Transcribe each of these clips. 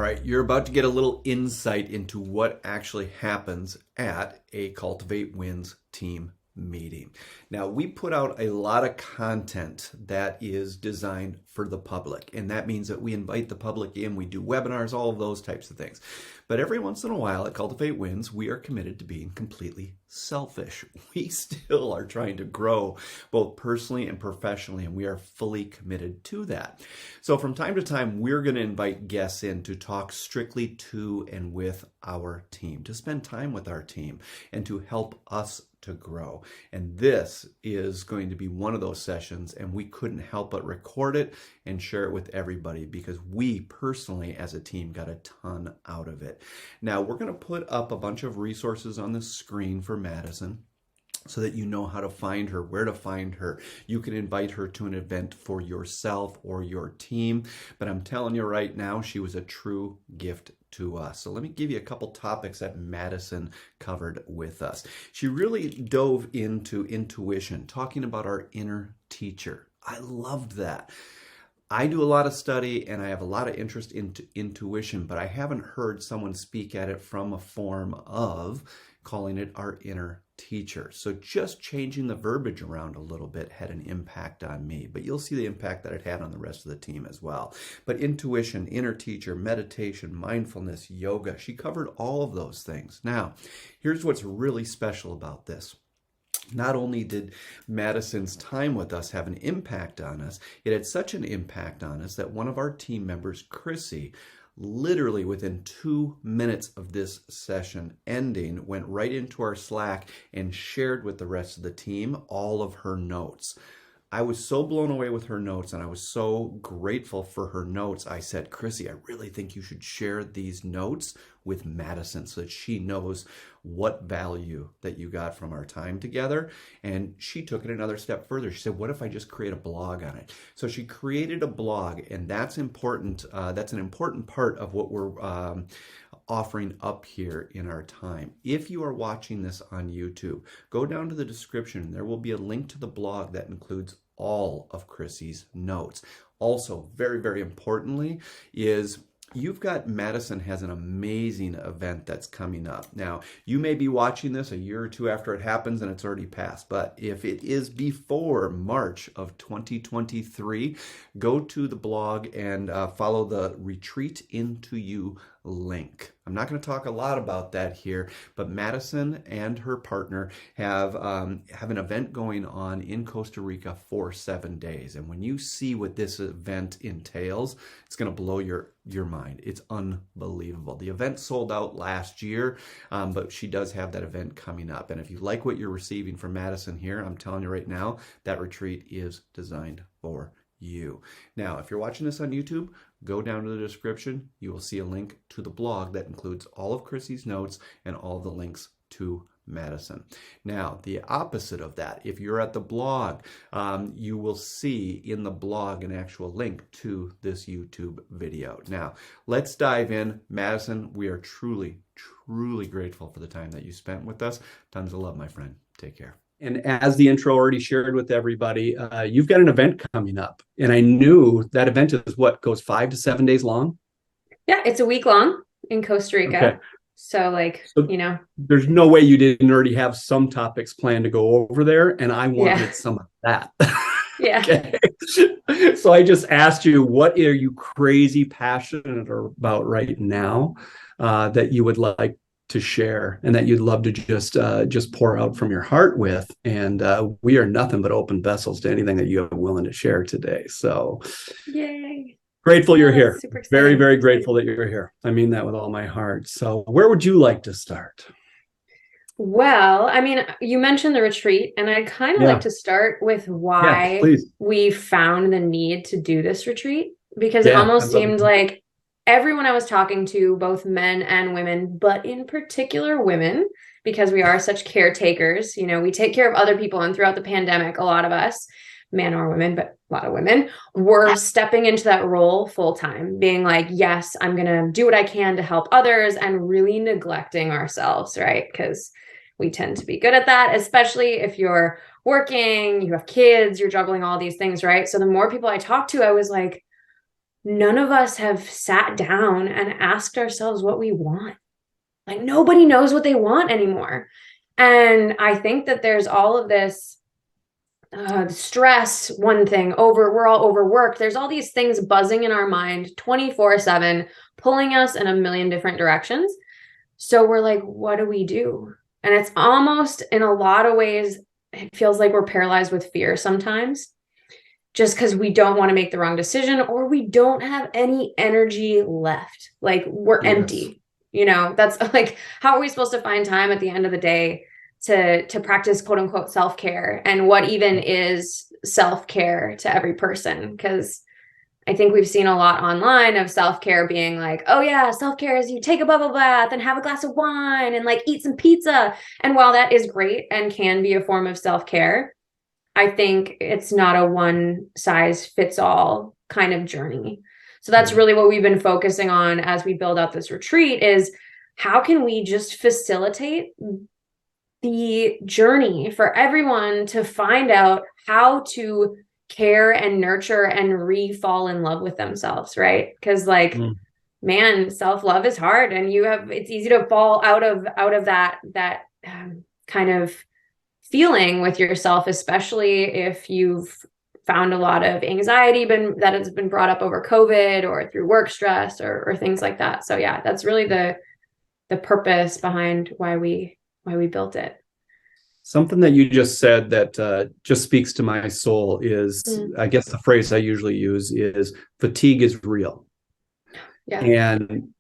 right, you're about to get a little insight into what actually happens at a Cultivate Wins team meeting. Now, we put out a lot of content that is designed for the public, and that means that we invite the public in, we do webinars, all of those types of things. But every once in a while at Cultivate Wins, we are committed to being completely selfish. We still are trying to grow both personally and professionally, and we are fully committed to that. So from time to time, we're going to invite guests in to talk strictly to and with our team, to spend time with our team, and to help us to grow. And this is going to be one of those sessions, and we couldn't help but record it and share it with everybody because we personally as a team got a ton out of it. Now, we're going to put up a bunch of resources on the screen for Madison so that you know how to find her, where to find her. You can invite her to an event for yourself or your team. But I'm telling you right now, she was a true gift to us. So let me give you a couple topics that Madison covered with us. She really dove into intuition, talking about our inner teacher. I loved that. I do a lot of study and I have a lot of interest into intuition, but I haven't heard someone speak at it from a form of calling it our inner teacher. So just changing the verbiage around a little bit had an impact on me, but you'll see the impact that it had on the rest of the team as well. But intuition, inner teacher, meditation, mindfulness, yoga, she covered all of those things. Now, here's what's really special about this. Not only did Madison's time with us have an impact on us, it had such an impact on us that one of our team members, Chrissy, literally within 2 minutes of this session ending, went right into our Slack and shared with the rest of the team all of her notes. I was so blown away with her notes, and I was so grateful for her notes. I said, Chrissy, I really think you should share these notes with Madison so that she knows what value that you got from our time together. And she took it another step further. She said, what if I just create a blog on it? So she created a blog, and that's important. That's an important part of what we're offering up here in our time. If you are watching this on YouTube, go down to the description. There will be a link to the blog that includes all of Chrissy's notes. Also, very, very importantly, is you've got Madison has an amazing event that's coming up. Now, you may be watching this a year or two after it happens and it's already passed, but if it is before March of 2023, go to the blog and follow the Retreat Into You link. I'm not going to talk a lot about that here, but Madison and her partner have an event going on in Costa Rica for 7 days. And when you see what this event entails, it's going to blow your mind. It's unbelievable. The event sold out last year, but she does have that event coming up. And if you like what you're receiving from Madison here, I'm telling you right now, that retreat is designed for you. Now, if you're watching this on YouTube, go down to the description. You will see a link to the blog that includes all of Chrissy's notes and all the links to Madison. Now, the opposite of that, if you're at the blog, you will see in the blog an actual link to this YouTube video. Now, let's dive in. Madison, we are truly, truly grateful for the time that you spent with us. Tons of love, my friend. Take care. And as the intro already shared with everybody, you've got an event coming up. And I knew that event is what goes 5 to 7 days long? Yeah, it's a week long in Costa Rica. Okay. So, there's no way you didn't already have some topics planned to go over there. And I wanted some of that. Yeah. Okay. So I just asked you, what are you crazy passionate about right now that you would like to share and that you'd love to just pour out from your heart with? And we are nothing but open vessels to anything that you are willing to share today. So yay. Grateful you're here. Very, very grateful that you're here. I mean that with all my heart. So where would you like to start? Well, I mean, you mentioned the retreat, and I'd kind of like to start with why we found the need to do this retreat, because it almost seemed like everyone I was talking to, both men and women, but in particular women, because we are such caretakers, we take care of other people. And throughout the pandemic, a lot of us, men or women, but a lot of women, were stepping into that role full time, being like, yes, I'm going to do what I can to help others, and really neglecting ourselves, right? Because we tend to be good at that, especially if you're working, you have kids, you're juggling all these things, right? So the more people I talked to, I was like, none of us have sat down and asked ourselves what we want. Like nobody knows what they want anymore. And I think that there's all of this stress, one thing, we're all overworked. There's all these things buzzing in our mind 24/7, pulling us in a million different directions. So we're like, what do we do? And it's almost in a lot of ways, it feels like we're paralyzed with fear sometimes, just because we don't want to make the wrong decision or we don't have any energy left. Like we're empty. That's like, how are we supposed to find time at the end of the day to practice quote unquote self-care, and what even is self-care to every person? Because I think we've seen a lot online of self-care being like, oh yeah, self-care is you take a bubble bath and have a glass of wine and like eat some pizza. And while that is great and can be a form of self-care, I think it's not a one size fits all kind of journey. So that's really what we've been focusing on as we build out this retreat, is how can we just facilitate the journey for everyone to find out how to care and nurture and fall in love with themselves, right? Because man, self-love is hard, and it's easy to fall out of that kind of feeling with yourself, especially if you've found a lot of anxiety that has been brought up over COVID or through work stress or things like that. So yeah, that's really the purpose behind why we built it. Something that you just said that just speaks to my soul is, I guess the phrase I usually use is fatigue is real. Yeah. And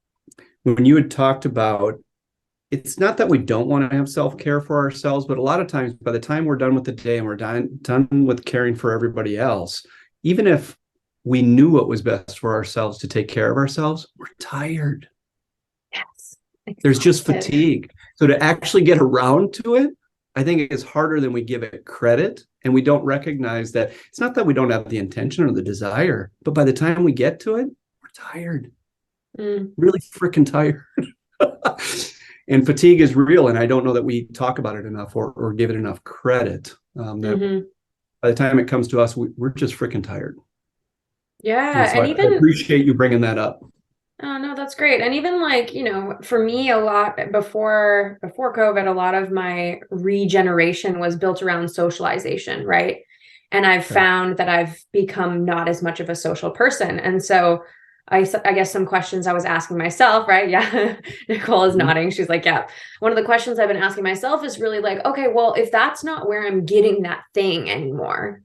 when you had talked about, it's not that we don't want to have self-care for ourselves, but a lot of times by the time we're done with the day and we're done with caring for everybody else, even if we knew what was best for ourselves to take care of ourselves, we're tired. Yes. There's just fatigue. So to actually get around to it, I think it's harder than we give it credit. And we don't recognize that it's not that we don't have the intention or the desire, but by the time we get to it, we're tired. Really freaking tired. And fatigue is real. And I don't know that we talk about it enough or give it enough credit. That by the time it comes to us, we're just freaking tired. Yeah. And so I appreciate you bringing that up. Oh, no, that's great. And even like, for me, a lot before COVID, a lot of my regeneration was built around socialization, right? And I've found that I've become not as much of a social person. And so I guess some questions I was asking myself, right? Yeah. Nicole is nodding. She's like, yeah. One of the questions I've been asking myself is really like, okay, well, if that's not where I'm getting that thing anymore,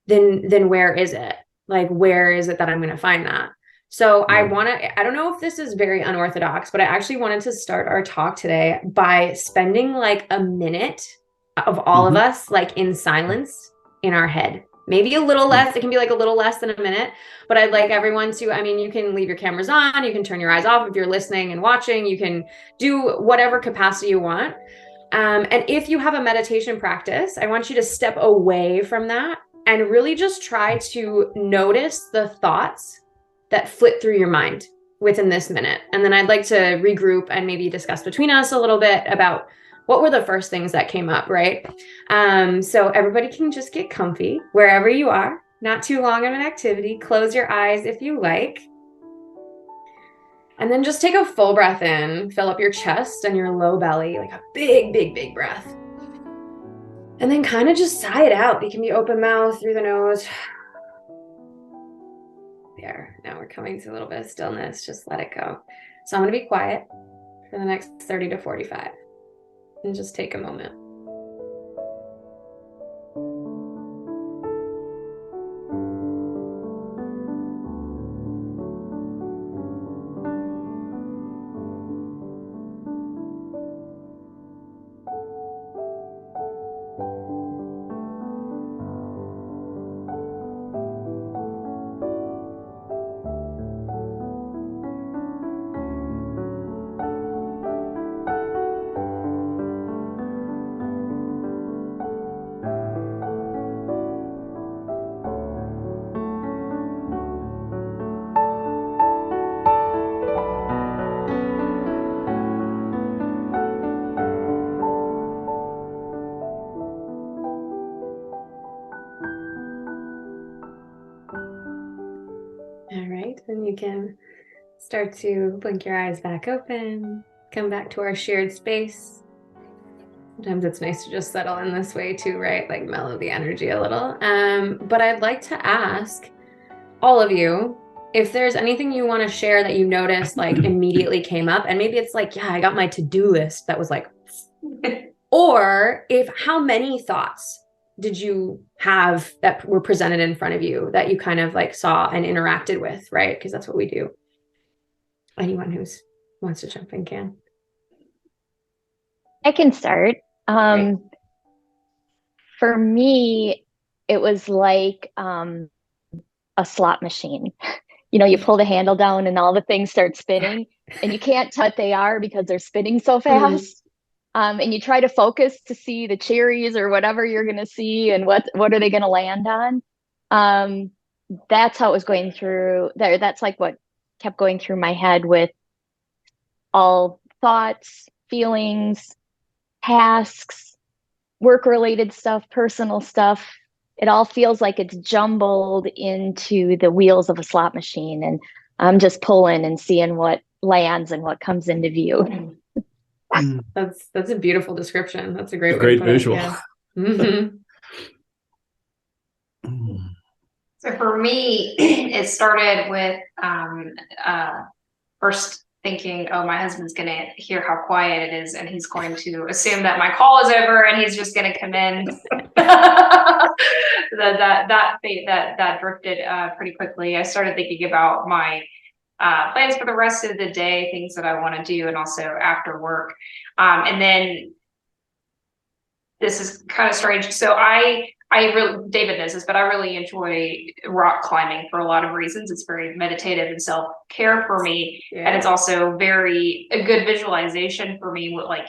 then where is it? Like, where is it that I'm going to find that? So I don't know if this is very unorthodox, but I actually wanted to start our talk today by spending like a minute of all of us, like in silence in our head. Maybe a little less. It can be like a little less than a minute, but I'd like everyone to, you can leave your cameras on, you can turn your eyes off if you're listening and watching, you can do whatever capacity you want. And if you have a meditation practice, I want you to step away from that and really just try to notice the thoughts that flit through your mind within this minute. And then I'd like to regroup and maybe discuss between us a little bit about what were the first things that came up, right? So everybody can just get comfy wherever you are, not too long of an activity. Close your eyes if you like. And then just take a full breath in, fill up your chest and your low belly, like a big, big, big breath. And then kind of just sigh it out. It can be open mouth through the nose. There, now we're coming to a little bit of stillness. Just let it go. So I'm going to be quiet for the next 30 to 45 and just take a moment. You can start to blink your eyes back open, come back to our shared space. Sometimes it's nice to just settle in this way too, right? Like mellow the energy a little. But I'd like to ask all of you if there's anything you want to share that you noticed like immediately came up, and maybe it's like, yeah, I got my to-do list that was like, or if how many thoughts did you have that were presented in front of you that you kind of like saw and interacted with, right? Because that's what we do. Anyone who wants to jump in can. I can start. For me, it was like a slot machine. You know, you pull the handle down and all the things start spinning, and you can't tell what they are because they're spinning so fast. And you try to focus to see the cherries or whatever you're going to see and what are they going to land on. That's how it was going through there. That's like what kept going through my head with all thoughts, feelings, tasks, work-related stuff, personal stuff. It all feels like it's jumbled into the wheels of a slot machine, and I'm just pulling and seeing what lands and what comes into view. That's a beautiful description. That's a great Great visual. Yeah. Mm-hmm. So for me, it started with first thinking, oh, my husband's going to hear how quiet it is, and he's going to assume that my call is over, and he's just going to come in. that drifted pretty quickly. I started thinking about my plans for the rest of the day, things that I want to do, and also after work. And then this is kind of strange. So I really, David knows this, but I really enjoy rock climbing for a lot of reasons. It's very meditative and self-care for me. Yeah. And it's also a good visualization for me, with like,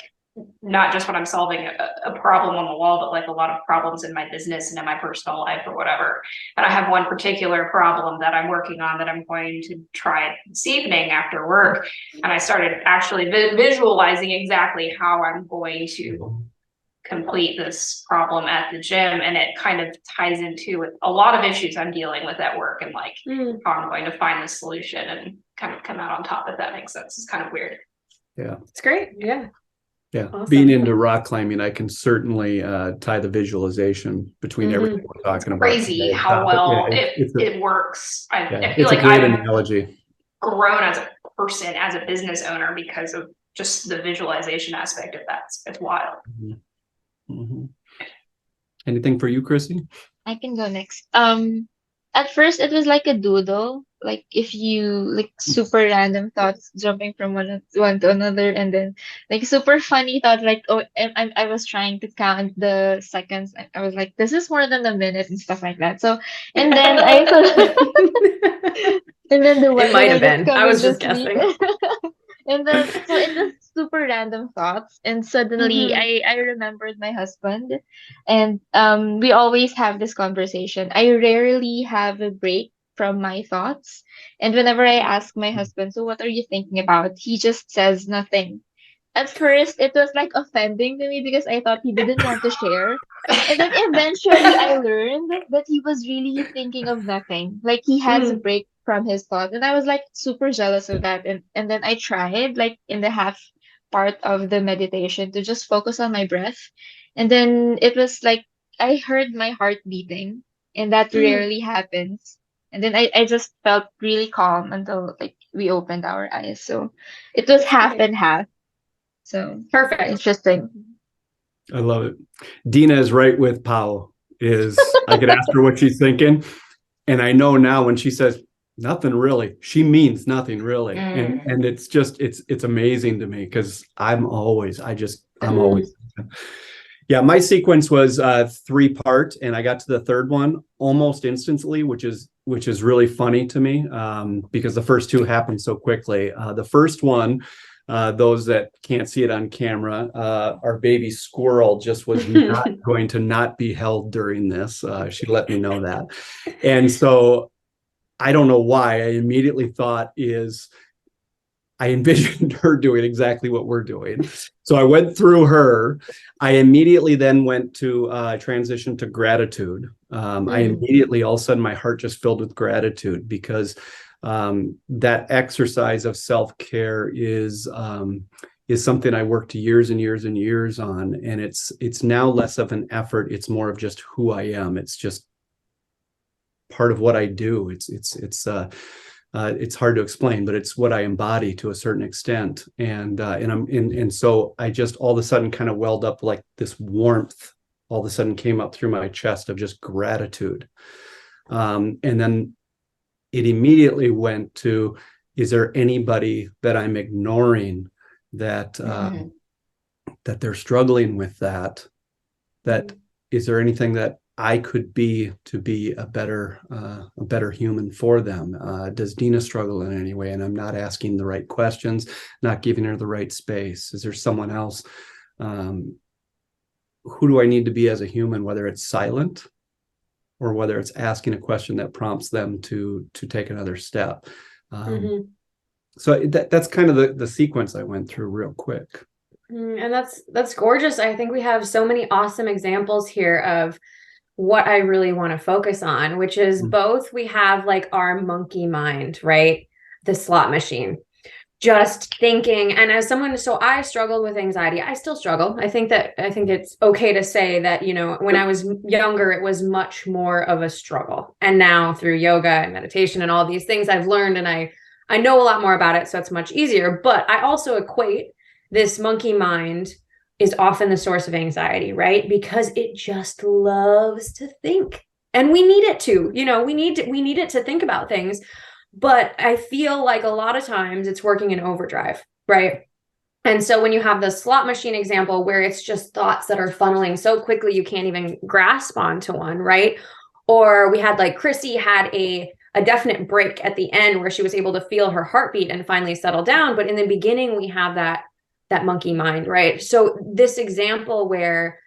not just when I'm solving a problem on the wall, but like a lot of problems in my business and in my personal life or whatever. And I have one particular problem that I'm working on that I'm going to try this evening after work. And I started actually visualizing exactly how I'm going to complete this problem at the gym, and it kind of ties into a lot of issues I'm dealing with at work, and like how I'm going to find the solution and kind of come out on top, if that makes sense. It's kind of weird. Yeah, it's great. Yeah. Awesome. Being into rock climbing, I can certainly tie the visualization between everything we're talking about. Crazy how well it works. I feel like I've analogy. Grown as a person, as a business owner, because of just the visualization aspect of that. It's wild. Anything for you, Chrissy? I can go next. At first it was like a doodle, like if you like super random thoughts jumping from one to another, and then like super funny thought, like, oh, I was trying to count the seconds. I was like, this is more than a minute and stuff like that. So, and then I thought, and then the one it might have been. I was just guessing. And then, so it was super random thoughts. And suddenly I remembered my husband, and we always have this conversation. I rarely have a break from my thoughts. And whenever I ask my husband, so what are you thinking about? He just says nothing. At first, it was like offending to me because I thought he didn't want to share. And then eventually I learned that he was really thinking of nothing. Like he has a break from his thoughts. And I was like super jealous of that. And then I tried like in the half part of the meditation to just focus on my breath. And then it was like I heard my heart beating, and that rarely happens. And then I just felt really calm until like we opened our eyes. So it was half and half. So perfect. Interesting. I love it. Dina is right with Pao. I could ask her what she's thinking, and I know now when she says nothing really, she means nothing really. And it's just it's amazing to me because I'm always yeah, my sequence was 3-part, and I got to the third one almost instantly, which is really funny to me because the first two happened so quickly. The first one, those that can't see it on camera, our baby squirrel just was not going to not be held during this. She let me know that. And so I don't know why I immediately thought I envisioned her doing exactly what we're doing. So I went through her. I immediately then went to transition to gratitude. I immediately, all of a sudden, my heart just filled with gratitude because that exercise of self-care is something I worked years and years and years on. And it's now less of an effort. It's more of just who I am. It's just part of what I do. It's hard to explain, but it's what I embody to a certain extent. And so I just all of a sudden kind of welled up, like this warmth all of a sudden came up through my chest of just gratitude. And then it immediately went to, is there anybody that I'm ignoring that that they're struggling with that is there anything that I could be to be a better human for them? Does Dina struggle in any way? And I'm not asking the right questions, not giving her the right space. Is there someone else? Who do I need to be as a human, whether it's silent or whether it's asking a question that prompts them to take another step? So that's kind of the sequence I went through real quick. And that's gorgeous. I think we have so many awesome examples here of what I really want to focus on, which is both we have like our monkey mind, right? The slot machine, just thinking. And as someone, so I struggled with anxiety. I still struggle. I think it's okay to say that, you know, when I was younger, it was much more of a struggle. And now through yoga and meditation and all these things I've learned, and I know a lot more about it, so it's much easier. But I also equate this monkey mind is often the source of anxiety, right? Because it just loves to think. And we need it to, you know, we need it to think about things. But I feel like a lot of times it's working in overdrive, right? And so when you have the slot machine example where it's just thoughts that are funneling so quickly you can't even grasp onto one, right? Or we had like Chrissy had a definite break at the end where she was able to feel her heartbeat and finally settle down. But in the beginning, we have that monkey mind, right? So this example where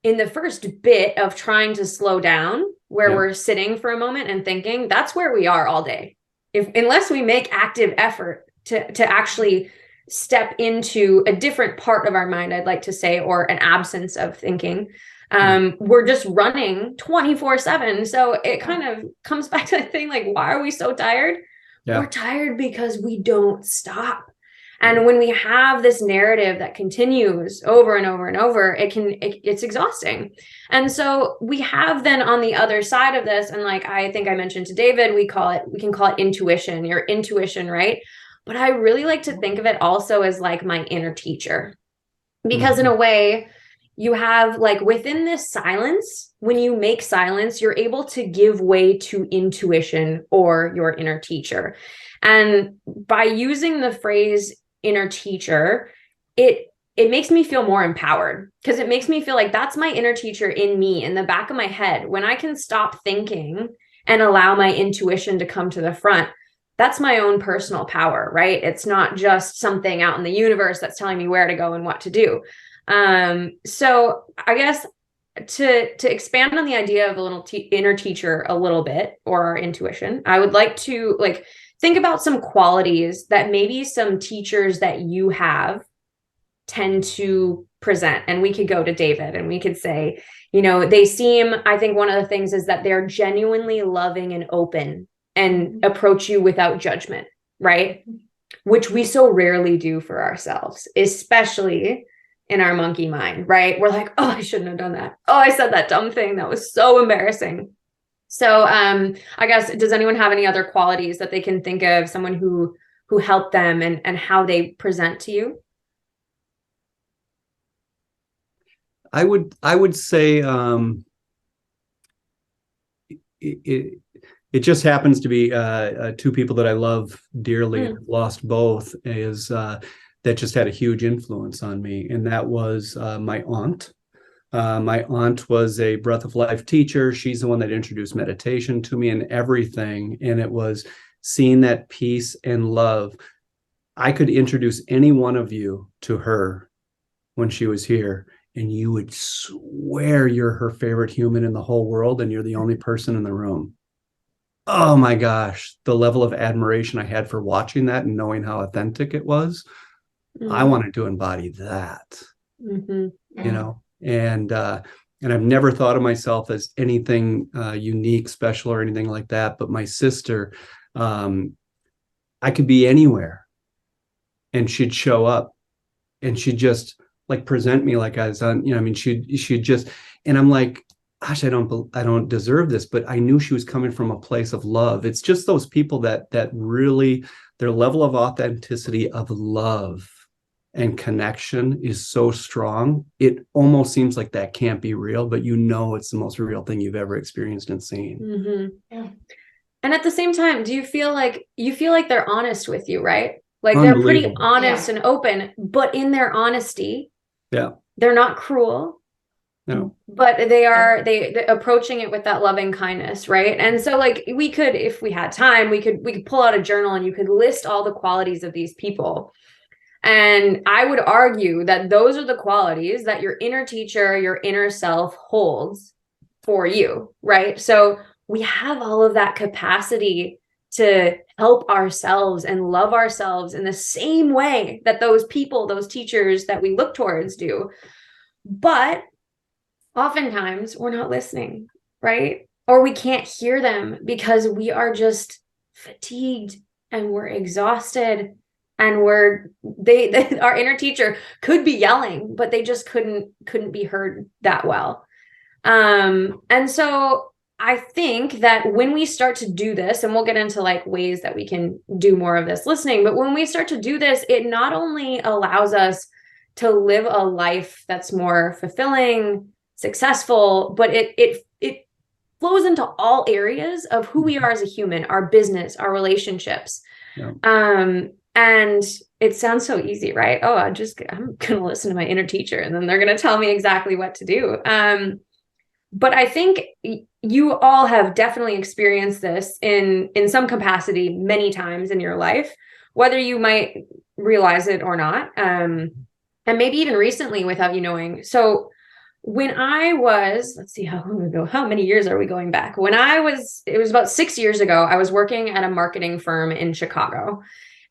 in the first bit of trying to slow down, where we're sitting for a moment and thinking, that's where we are all day. Unless we make active effort to actually step into a different part of our mind, I'd like to say, or an absence of thinking, we're just running 24/7. So it kind of comes back to the thing, like, why are we so tired? We're tired because we don't stop. And when we have this narrative that continues over and over and over, it's exhausting. And so we have then on the other side of this, and like I think I mentioned to David, we can call it intuition, your intuition, right? But I really like to think of it also as like my inner teacher, because in a way, you have like within this silence, when you make silence, you're able to give way to intuition or your inner teacher. And by using the phrase inner teacher, it makes me feel more empowered, because it makes me feel like that's my inner teacher in me, in the back of my head. When I can stop thinking and allow my intuition to come to the front, that's my own personal power, right? It's not just something out in the universe that's telling me where to go and what to do. So I guess to expand on the idea of a little inner teacher a little bit, or our intuition, I would like to like think about some qualities that maybe some teachers that you have tend to present. And we could go to David and we could say, you know, I think one of the things is that they're genuinely loving and open and approach you without judgment, right? Which we so rarely do for ourselves, especially in our monkey mind, right? We're like, oh, I shouldn't have done that. Oh, I said that dumb thing. That was so embarrassing. So I guess, does anyone have any other qualities that they can think of, someone who helped them and how they present to you? I would say it just happens to be two people that I love dearly, lost both, that just had a huge influence on me. And that was my aunt. My aunt was a breath of life teacher. She's the one that introduced meditation to me and everything. And it was seeing that peace and love. I could introduce any one of you to her when she was here, and you would swear you're her favorite human in the whole world, and you're the only person in the room. Oh my gosh, the level of admiration I had for watching that and knowing how authentic it was. I wanted to embody that, you know, and I've never thought of myself as anything unique, special, or anything like that. But my sister, I could be anywhere and she'd show up and she'd just like present me like I was on, you know, I mean, she'd just, and I'm like, gosh, I don't deserve this, but I knew she was coming from a place of love. It's just those people that really, their level of authenticity of love and connection is so strong. It almost seems like that can't be real, but you know, it's the most real thing you've ever experienced and seen. Mm-hmm. Yeah. And at the same time, do you feel like they're honest with you, right? Like they're pretty honest and open, but in their honesty, they're not cruel. No. But they're approaching it with that loving kindness, right? And so like we could, if we had time, we could pull out a journal and you could list all the qualities of these people. And I would argue that those are the qualities that your inner teacher, your inner self holds for you, right? So we have all of that capacity to help ourselves and love ourselves in the same way that those people, those teachers that we look towards do. But oftentimes we're not listening, right? Or we can't hear them because we are just fatigued and we're exhausted and our inner teacher could be yelling, but they just couldn't be heard that well. And so I think that when we start to do this, and we'll get into like ways that we can do more of this listening, but when we start to do this, it not only allows us to live a life that's more fulfilling, successful, but it flows into all areas of who we are as a human, our business, our relationships. And it sounds so easy, right? Oh, I'm going to listen to my inner teacher and then they're going to tell me exactly what to do. But I think you all have definitely experienced this in some capacity many times in your life, whether you might realize it or not. And maybe even recently without you knowing. So when I was, let's see, how long ago, how many years are we going back? It was about 6 years ago, I was working at a marketing firm in Chicago.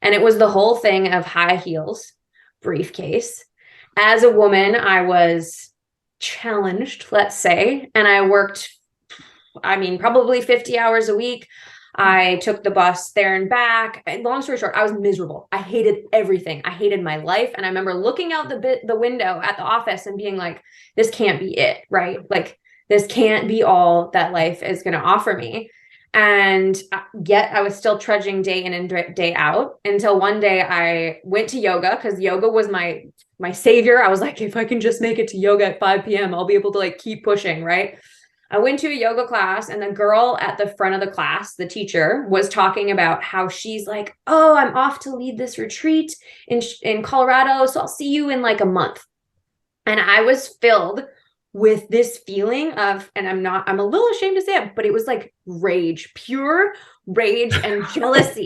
And it was the whole thing of high heels, briefcase. As a woman, I was challenged, let's say, and I worked, probably 50 hours a week. I took the bus there and back. And long story short, I was miserable. I hated everything. I hated my life. And I remember looking out the window at the office and being like, this can't be it, right? Like, this can't be all that life is going to offer me. And yet I was still trudging day in and day out until one day I went to yoga, because yoga was my savior. I was like, if I can just make it to yoga at 5 p.m., I'll be able to like keep pushing, right? I went to a yoga class and the girl at the front of the class, the teacher, was talking about how she's like, oh, I'm off to lead this retreat in Colorado. So I'll see you in like a month. And I was filled with this feeling of, and I'm a little ashamed to say it, but it was like rage, pure rage and jealousy.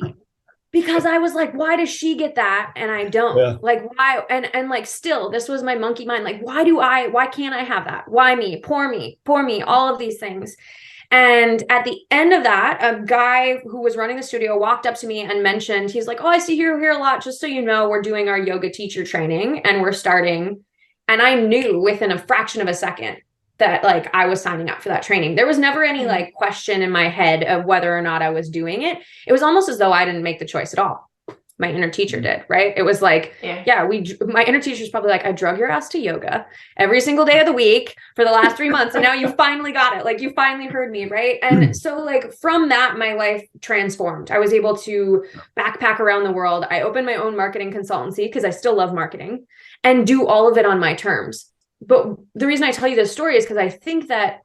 Because I was like, why does she get that and I don't? Yeah. Like, why? And like, still, this was my monkey mind. Like, why can't I have that? Why me? Poor me, all of these things. And at the end of that, a guy who was running the studio walked up to me and mentioned, he's like, oh, I see you here a lot. Just so you know, we're doing our yoga teacher training and we're starting. And I knew within a fraction of a second that like I was signing up for that training. There was never any like question in my head of whether or not I was doing it. It was almost as though I didn't make the choice at all. My inner teacher did, right? It was like, my inner teacher's probably like, I drug your ass to yoga every single day of the week for the last 3 months. And now you finally got it. Like, you finally heard me, right? And so like from that, my life transformed. I was able to backpack around the world. I opened my own marketing consultancy because I still love marketing, and do all of it on my terms. But the reason I tell you this story is because I think that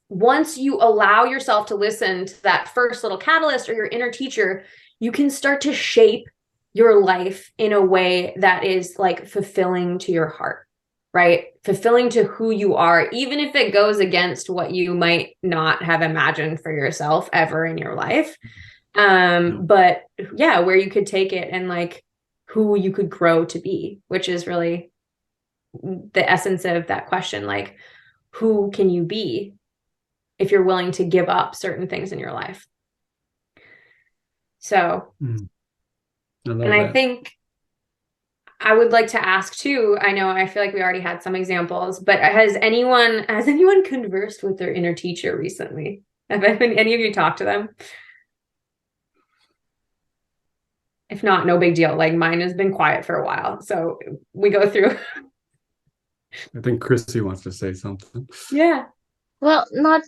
once you allow yourself to listen to that first little catalyst or your inner teacher, you can start to shape your life in a way that is like fulfilling to your heart, right? Fulfilling to who you are, even if it goes against what you might not have imagined for yourself ever in your life. But yeah, where you could take it and like who you could grow to be, which is really the essence of that question. Like, who can you be if you're willing to give up certain things in your life? So, I think I would like to ask too, I feel like we already had some examples, but has anyone conversed with their inner teacher recently? Have any of you talked to them? If not, no big deal. Like mine has been quiet for a while. So we go through. I think Chrissy wants to say something. Yeah. Well, not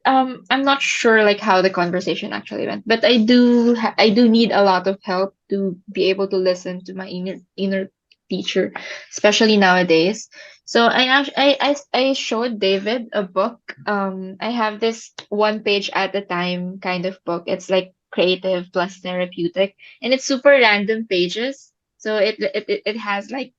I'm not sure like how the conversation actually went, but I do need a lot of help to be able to listen to my inner teacher, especially nowadays. So I showed David a book. I have this one page at a time kind of book. It's like creative plus therapeutic, and it's super random pages. So it has like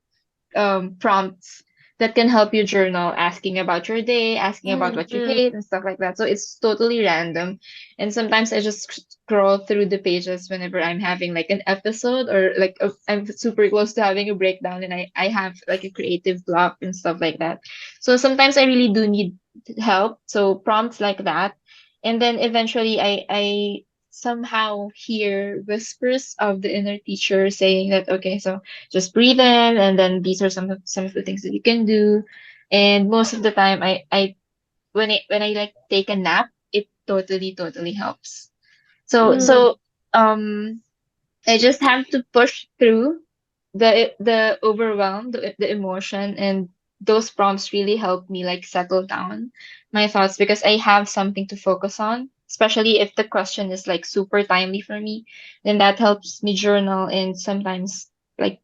prompts that can help you journal, asking about your day, asking about what you hate and stuff like that. So it's totally random. And sometimes I just scroll through the pages whenever I'm having like an episode or like I'm super close to having a breakdown and I have like a creative block and stuff like that. So sometimes I really do need help. So prompts like that. And then eventually I somehow hear whispers of the inner teacher saying that, okay, so just breathe in, and then these are some of the things that you can do. And most of the time, I when I like take a nap, it totally helps. So I just have to push through the overwhelm, the emotion, and those prompts really help me like settle down my thoughts because I have something to focus on. Especially if the question is like super timely for me, then that helps me journal and sometimes like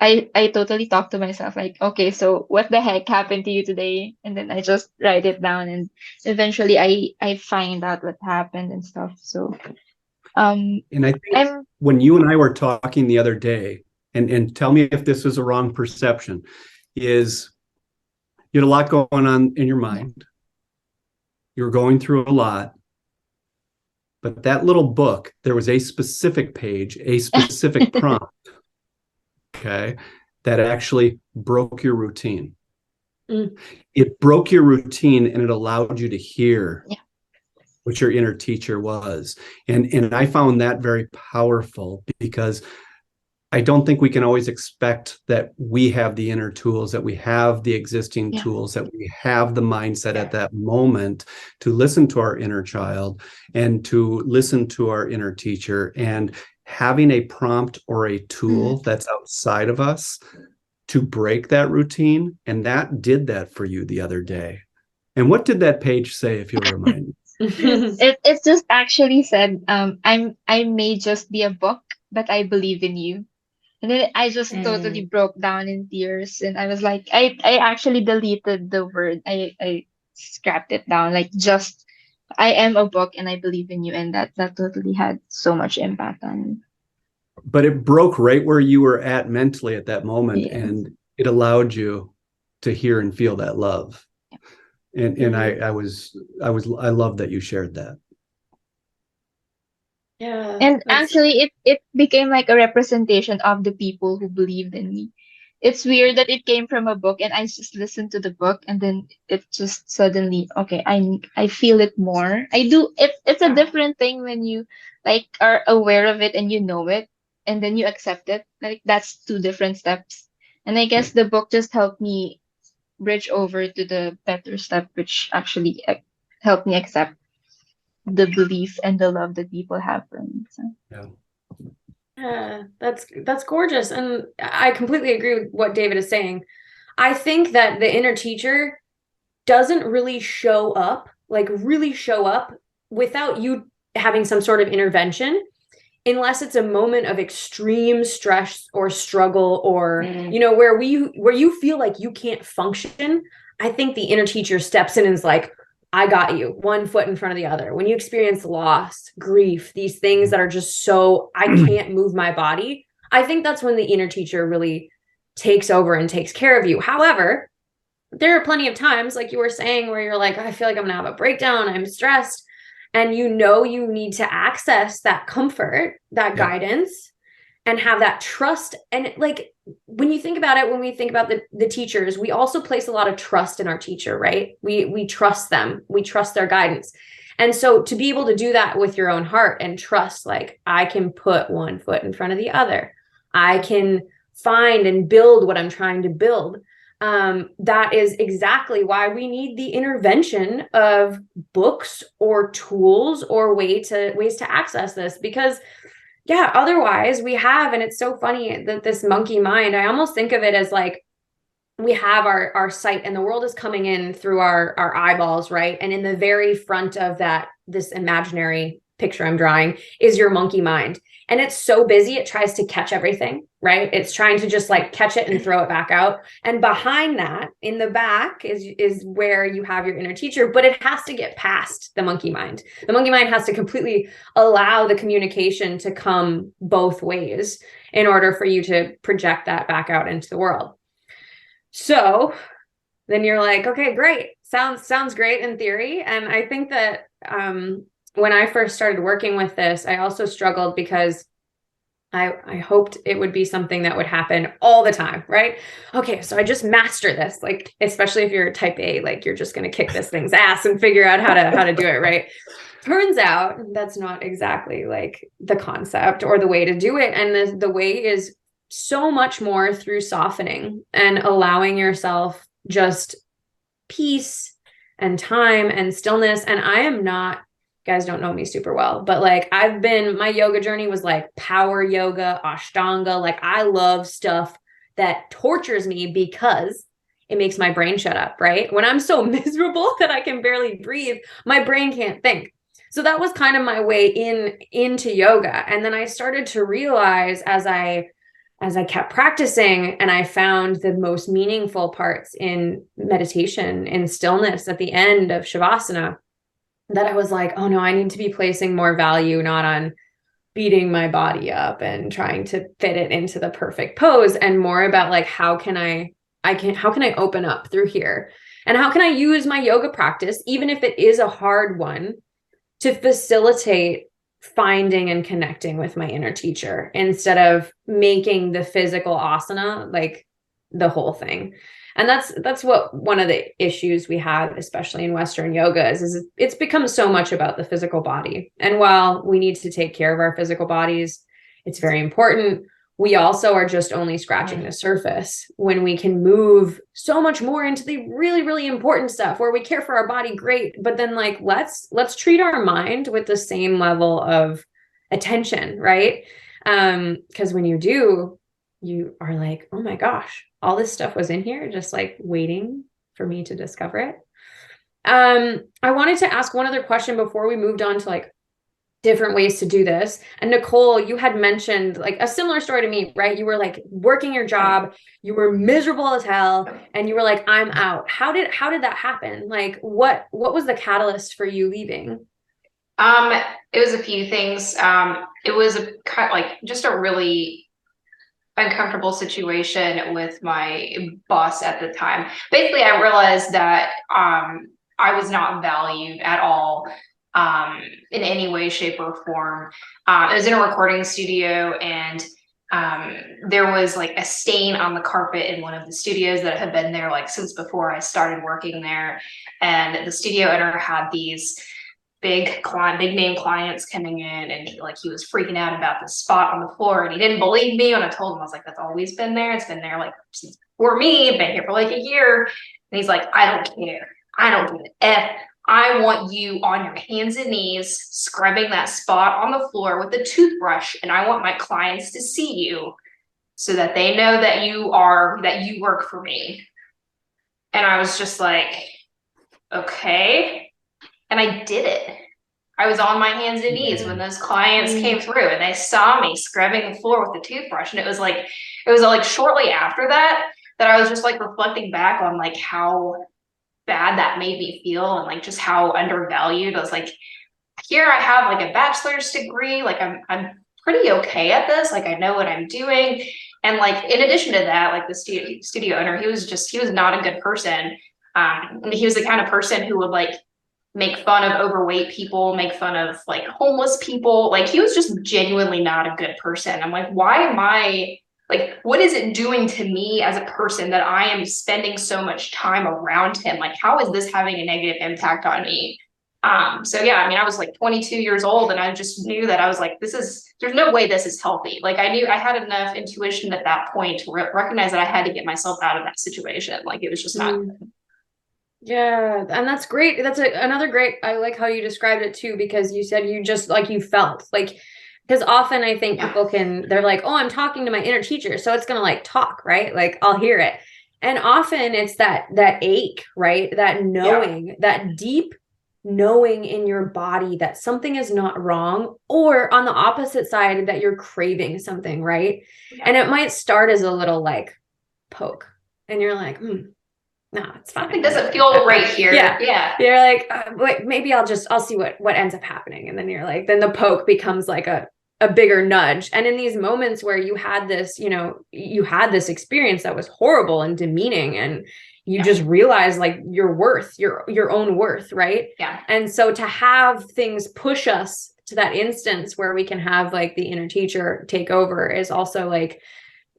I totally talk to myself like, okay, so what the heck happened to you today? And then I just write it down and eventually I find out what happened and stuff. So And I think I'm when you and I were talking the other day, and tell me if this is a wrong perception, is you had a lot going on in your mind. You were going through a lot. But that little book, there was a specific page, a specific prompt, okay, that actually broke your routine. It broke your routine and it allowed you to hear what your inner teacher was. And I found that very powerful because I don't think we can always expect that we have the inner tools, that we have the existing tools, that we have the mindset at that moment to listen to our inner child and to listen to our inner teacher. And having a prompt or a tool that's outside of us to break that routine. And that did that for you the other day. And what did that page say, if you'll remind me? it just actually said, I may just be a book, but I believe in you. And then I just totally broke down in tears. And I was like, I actually deleted the word. I scrapped it down. Like just I am a book and I believe in you. And that totally had so much impact on me. But it broke right where you were at mentally at that moment. And it allowed you to hear and feel that love. And I love that you shared that. Yeah. And actually it became like a representation of the people who believed in me. It's weird that it came from a book and I just listened to the book and then it just suddenly, okay, I feel it more. I do it's a different thing when you like are aware of it and you know it and then you accept it. Like that's two different steps. And I guess the book just helped me bridge over to the better step, which actually helped me accept the belief and the love that people have for me. So. Yeah, that's gorgeous. And I completely agree with what David is saying. I think that the inner teacher doesn't really show up without you having some sort of intervention, unless it's a moment of extreme stress or struggle or, where you feel like you can't function. I think the inner teacher steps in and is like, I got you, one foot in front of the other. When you experience loss, grief, these things that are just so, I can't move my body, I think that's when the inner teacher really takes over and takes care of you. However, there are plenty of times, like you were saying, where you're like, I feel like I'm gonna have a breakdown, I'm stressed. And you need to access that comfort, that guidance, and have that trust. And like, when you think about it, when we think about the teachers, we also place a lot of trust in our teacher, right? We trust them. We trust their guidance. And so to be able to do that with your own heart and trust, like, I can put one foot in front of the other. I can find and build what I'm trying to build. That is exactly why we need the intervention of books or tools or ways to access this, because yeah, otherwise we have, and it's so funny that this monkey mind, I almost think of it as like, we have our sight and the world is coming in through our eyeballs, right? And in the very front of that, this imaginary picture I'm drawing is your monkey mind. And it's so busy, it tries to catch everything, right? It's trying to just like catch it and throw it back out. And behind that, in the back, is where you have your inner teacher, but it has to get past the monkey mind. The monkey mind has to completely allow the communication to come both ways in order for you to project that back out into the world. So then you're like, okay, great. Sounds great in theory. And I think that when I first started working with this, I also struggled because I hoped it would be something that would happen all the time, right? Okay, so I just master this, like, especially if you're type A, like you're just going to kick this thing's ass and figure out how to do it, right? Turns out that's not exactly like the concept or the way to do it. And the way is so much more through softening and allowing yourself just peace and time and stillness. And I am not, guys don't know me super well, but like my yoga journey was like power yoga, Ashtanga. Like I love stuff that tortures me because it makes my brain shut up, right? When I'm so miserable that I can barely breathe, my brain can't think. So that was kind of my way into yoga. And then I started to realize as I kept practicing and I found the most meaningful parts in meditation, in stillness at the end of Shavasana, that I was like, oh no, I need to be placing more value, not on beating my body up and trying to fit it into the perfect pose, and more about like, how can I open up through here? And how can I use my yoga practice, even if it is a hard one, to facilitate finding and connecting with my inner teacher instead of making the physical asana like the whole thing. And that's what one of the issues we have, especially in Western yoga, is it's become so much about the physical body. And while we need to take care of our physical bodies, it's very important, we also are just only scratching the surface when we can move so much more into the really, really important stuff where we care for our body. Great. But then like, let's treat our mind with the same level of attention, right? Because when you do, you are like, oh my gosh, all this stuff was in here, just like waiting for me to discover it. I wanted to ask one other question before we moved on to like different ways to do this. And Nicole, you had mentioned like a similar story to me, right? You were like working your job, you were miserable as hell, and you were like, I'm out. How did that happen? Like what was the catalyst for you leaving? It was a few things. It was just a really uncomfortable situation with my boss at the time. Basically, I realized that I was not valued at all in any way, shape, or form. I was in a recording studio, and there was like a stain on the carpet in one of the studios that had been there like since before I started working there. And the studio owner had these big name clients coming in, and he was freaking out about the spot on the floor, and he didn't believe me when I told him. I was like, that's always been there. It's been there like since before me. I've been here for like a year. And he's like, I don't care. I don't give an F. I want you on your hands and knees scrubbing that spot on the floor with a toothbrush, and I want my clients to see you so that they know that you work for me. And I was just like, okay. And I did it. I was on my hands and knees when those clients came through, and they saw me scrubbing the floor with the toothbrush. And it was like shortly after that I was just like reflecting back on like how bad that made me feel, and like just how undervalued. I was like, here I have like a bachelor's degree, like I'm pretty okay at this, like I know what I'm doing. And like in addition to that, like the studio owner, he was not a good person. And he was the kind of person who would like make fun of overweight people, make fun of like homeless people. Like he was just genuinely not a good person. I'm like, why am I like, what is it doing to me as a person that I am spending so much time around him? Like, how is this having a negative impact on me? So yeah, I mean, I was like 22 years old, and I just knew that I was like, there's no way this is healthy. Like I knew I had enough intuition at that point to recognize that I had to get myself out of that situation. Like it was just not good. Yeah, and that's great. That's another great, I like how you described it too, because you said you just like, you felt like Because often I think people they're like, oh, I'm talking to my inner teacher, so it's going to like talk, right? Like I'll hear it. And often it's that ache, right? That knowing, that deep knowing in your body that something is not wrong, or on the opposite side, that you're craving something, right? And it might start as a little like poke, and you're like, no, it's fine. Something doesn't feel right here. Yeah. You're like, wait, maybe I'll see what ends up happening. And then you're like, then the poke becomes like a bigger nudge. And in these moments where you had this, you had this experience that was horrible and demeaning, and you just realize like your worth, your own worth, right? Yeah. And so to have things push us to that instance where we can have like the inner teacher take over is also like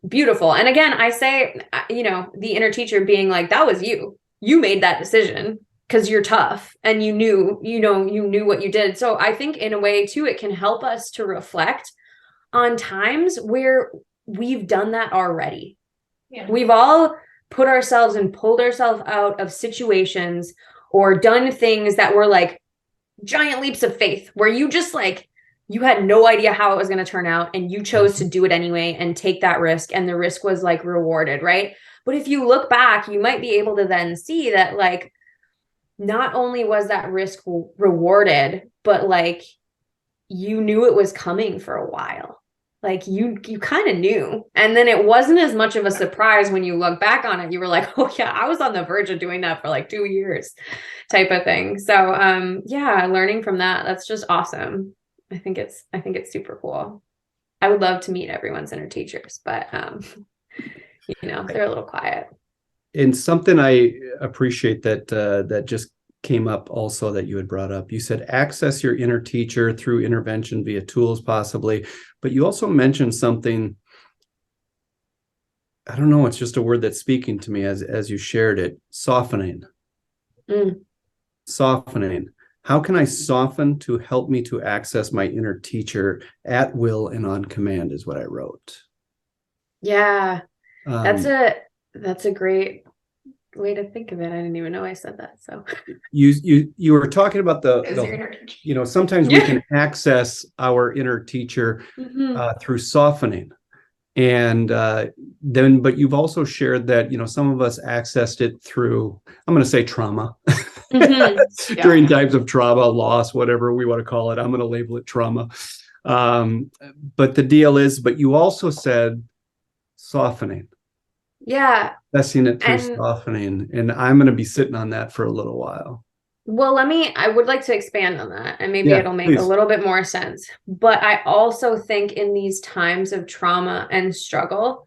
beautiful. And again, I say, the inner teacher being like, that was you made that decision because you're tough and you knew what you did. So I think in a way too, it can help us to reflect on times where we've done that already. Yeah. We've all put ourselves and pulled ourselves out of situations or done things that were like giant leaps of faith, where you just like, you had no idea how it was going to turn out, and you chose to do it anyway and take that risk, and the risk was like rewarded, right? But if you look back, you might be able to then see that like, not only was that risk rewarded, but like you knew it was coming for a while. Like you kind of knew. And then it wasn't as much of a surprise when you look back on it. You were like, oh yeah, I was on the verge of doing that for like 2 years type of thing. So learning from that, that's just awesome. I think it's super cool. I would love to meet everyone's inner teachers, but they're a little quiet. And something I appreciate that just came up also that you had brought up. You said access your inner teacher through intervention via tools possibly, but you also mentioned something, I don't know, it's just a word that's speaking to me as you shared it, softening. Softening. How can I soften to help me to access my inner teacher at will and on command is what I wrote. Yeah. That's a great way to think of it. I didn't even know I said that. So you were talking about sometimes we can access our inner teacher through softening. And but you've also shared that, some of us accessed it through, I'm going to say trauma. During times of trauma, loss, whatever we want to call it. I'm going to label it trauma. But the deal is, but you also said softening. Yeah. Accessing it through softening. And I'm going to be sitting on that for a little while. Well, I would like to expand on that, and maybe it'll make a little bit more sense. But I also think in these times of trauma and struggle,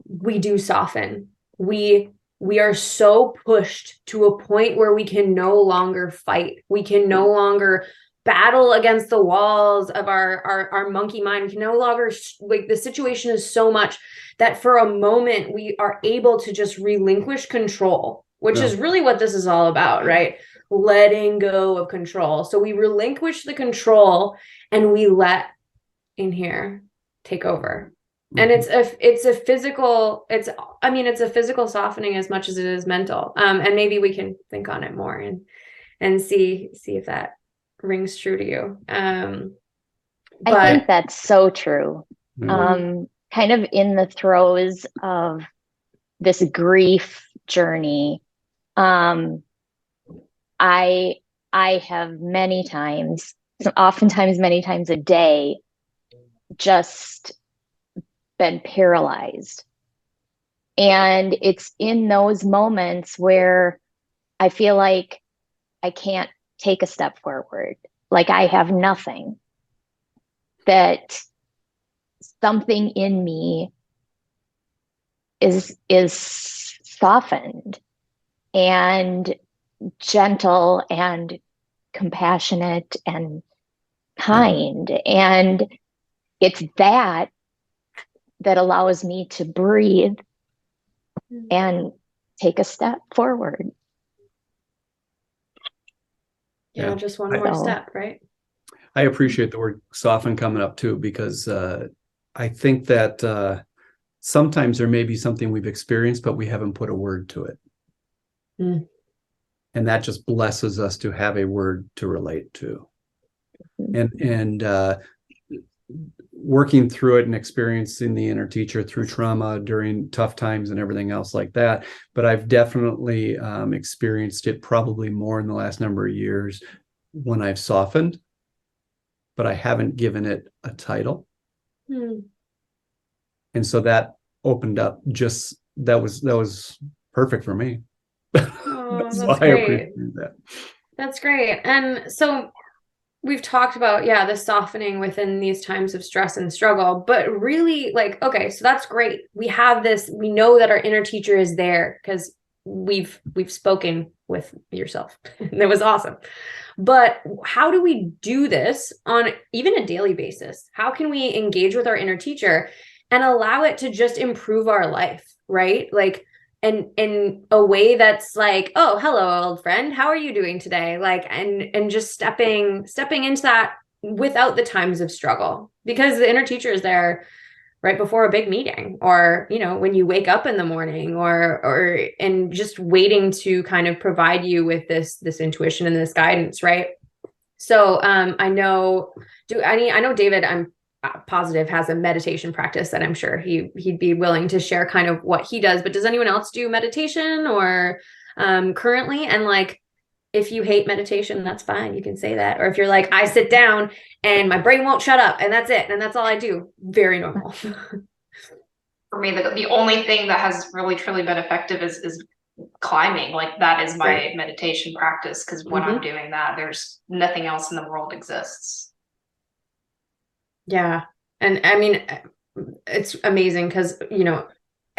we do soften. We are so pushed to a point where we can no longer fight. We can no longer battle against the walls of our monkey mind. We can no longer, like, the situation is so much that for a moment we are able to just relinquish control, which is really what this is all about, right? Letting go of control. So we relinquish the control and we let in here take over. And it's a physical softening as much as it is mental. And maybe we can think on it more and see if that rings true to you. I think that's so true. Kind of in the throes of this grief journey, I have many times, oftentimes many times a day, just been paralyzed. And it's in those moments where I feel like I can't take a step forward, like I have nothing, that something in me is softened and gentle and compassionate and kind. And it's that allows me to breathe and take a step forward. Yeah, just one more step, right? I appreciate the word soften coming up too, because I think that sometimes there may be something we've experienced, but we haven't put a word to it. And that just blesses us to have a word to relate to. And working through it and experiencing the inner teacher through trauma during tough times and everything else like that. But I've definitely experienced it probably more in the last number of years when I've softened, but I haven't given it a title. And so that opened up that was perfect for me. Oh, that's great. That's great. And so we've talked about, the softening within these times of stress and struggle, but really like, okay, so that's great. We have this, we know that our inner teacher is there because we've spoken with yourself. That was awesome. But how do we do this on even a daily basis? How can we engage with our inner teacher and allow it to just improve our life, right? Like, and in a way that's like, oh, hello, old friend, how are you doing today? Like, and just stepping into that without the times of struggle, because the inner teacher is there right before a big meeting, or, when you wake up in the morning, or and just waiting to kind of provide you with this intuition and this guidance, right? So I know David, I'm positive, has a meditation practice that I'm sure he'd be willing to share kind of what he does. But does anyone else do meditation or currently? And like, if you hate meditation, that's fine. You can say that. Or if you're like, I sit down and my brain won't shut up and that's it, and that's all I do. Very normal. For me, the only thing that has really truly been effective is climbing. Like, that is my meditation practice, because when I'm doing that, there's nothing else in the world exists. Yeah. And I mean, it's amazing because,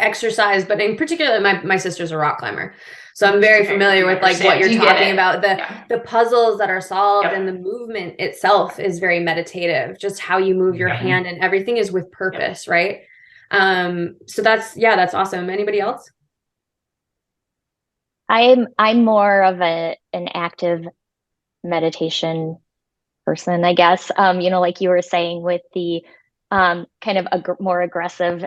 exercise, but in particular, my sister's a rock climber. So I'm very familiar with like what you're talking about. The puzzles that are solved and the movement itself is very meditative. Just how you move your hand and everything is with purpose, right? So that's awesome. Anybody else? I'm more of an active meditation person, I guess. Like you were saying with the kind of more aggressive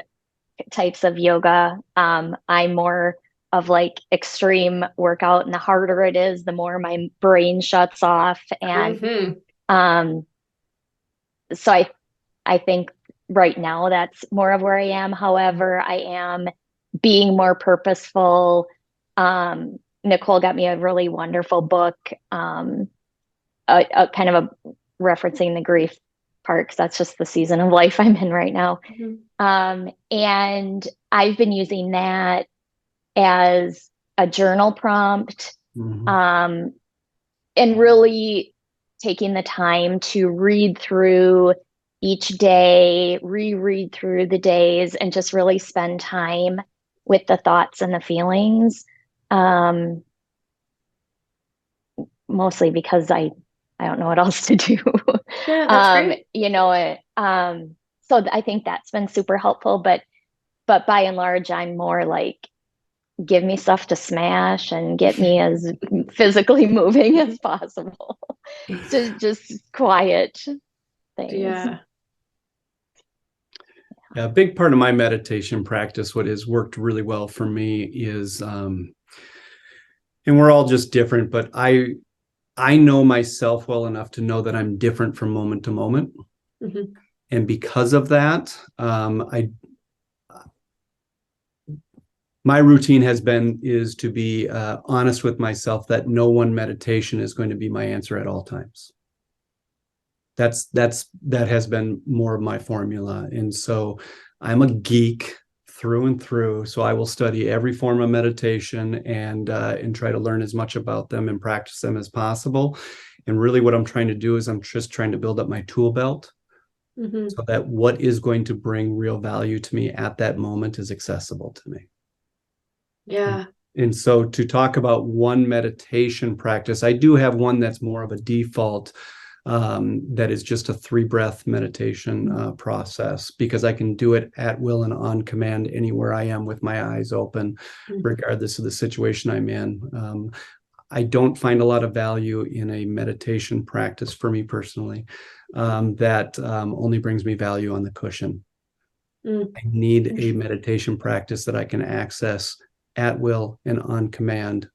types of yoga. I'm more of like extreme workout, and the harder it is, the more my brain shuts off. And so I think right now that's more of where I am. However, I am being more purposeful. Nicole got me a really wonderful book, a kind of a referencing the grief part, because that's just the season of life I'm in right now. And I've been using that as a journal prompt, and really taking the time to read through each day, reread through the days, and just really spend time with the thoughts and the feelings. Mostly because I don't know what else to do. Yeah, that's great. So I think that's been super helpful, but by and large, I'm more like, give me stuff to smash and get me as physically moving as possible. So just quiet things. Yeah. A big part of my meditation practice, what has worked really well for me is, and we're all just different, but I know myself well enough to know that I'm different from moment to moment. And because of that, my routine is to be honest with myself that no one meditation is going to be my answer at all times. That has been more of my formula. And so I'm a geek through and through. So I will study every form of meditation and try to learn as much about them and practice them as possible. And really what I'm trying to do is I'm just trying to build up my tool belt so that what is going to bring real value to me at that moment is accessible to me. Yeah. And so to talk about one meditation practice, I do have one that's more of a default, that is just a 3-breath meditation process, because I can do it at will and on command anywhere I am with my eyes open, regardless of the situation I'm in. I don't find a lot of value in a meditation practice for me personally, that only brings me value on the cushion. I need a meditation practice that I can access at will and on command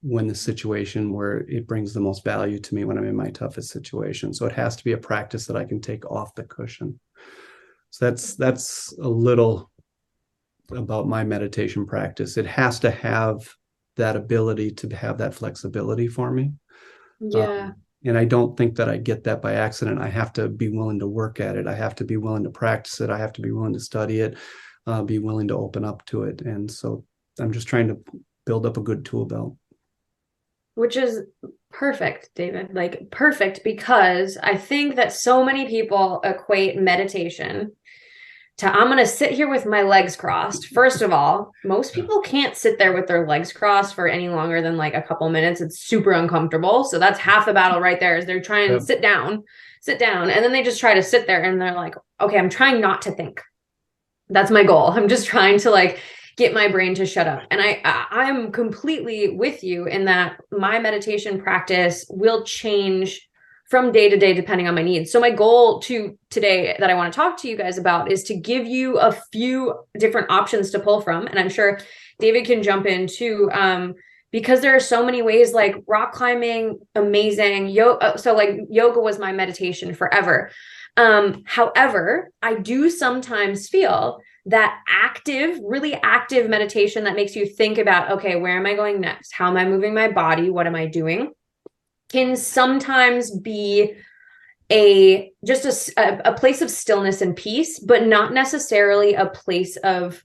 when the situation where it brings the most value to me when I'm in my toughest situation. So it has to be a practice that I can take off the cushion. So that's a little about my meditation practice. It has to have that ability to have that flexibility for me. Yeah. And I don't think that I get that by accident. I have to be willing to work at it. I have to be willing to practice it. I have to be willing to study it, be willing to open up to it. And so I'm just trying to build up a good tool belt. Which is perfect, David, like perfect, because I think that so many people equate meditation to, I'm going to sit here with my legs crossed. First of all, most people can't sit there with their legs crossed for any longer than like a couple minutes. It's super uncomfortable. So that's half the battle right there, is they're trying to sit down. And then they just try to sit there and they're like, okay, I'm trying not to think. That's my goal. I'm just trying to like get my brain to shut up. And I'm completely with you in that my meditation practice will change from day to day, depending on my needs. So my goal today that I want to talk to you guys about is to give you a few different options to pull from. And I'm sure David can jump in too, because there are so many ways, like rock climbing, amazing. So like yoga was my meditation forever. However, I do sometimes feel that really active meditation that makes you think about, okay, where am I going next? How am I moving my body? What am I doing? Can sometimes be a place of stillness and peace, but not necessarily a place of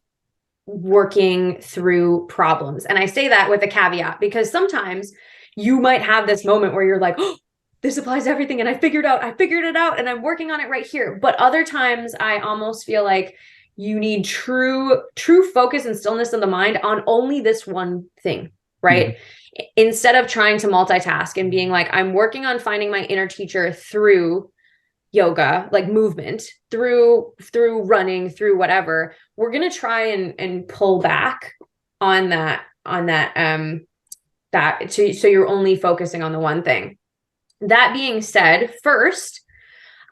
working through problems. And I say that with a caveat, because sometimes you might have this moment where you're like, oh, this applies to everything. And I figured it out and I'm working on it right here. But other times I almost feel like you need true focus and stillness of the mind on only this one thing, right? Mm-hmm. Instead of trying to multitask and being like, I'm working on finding my inner teacher through yoga, like movement, through running, through whatever, we're going to try and pull back on that, so you're only focusing on the one thing. That being said, first,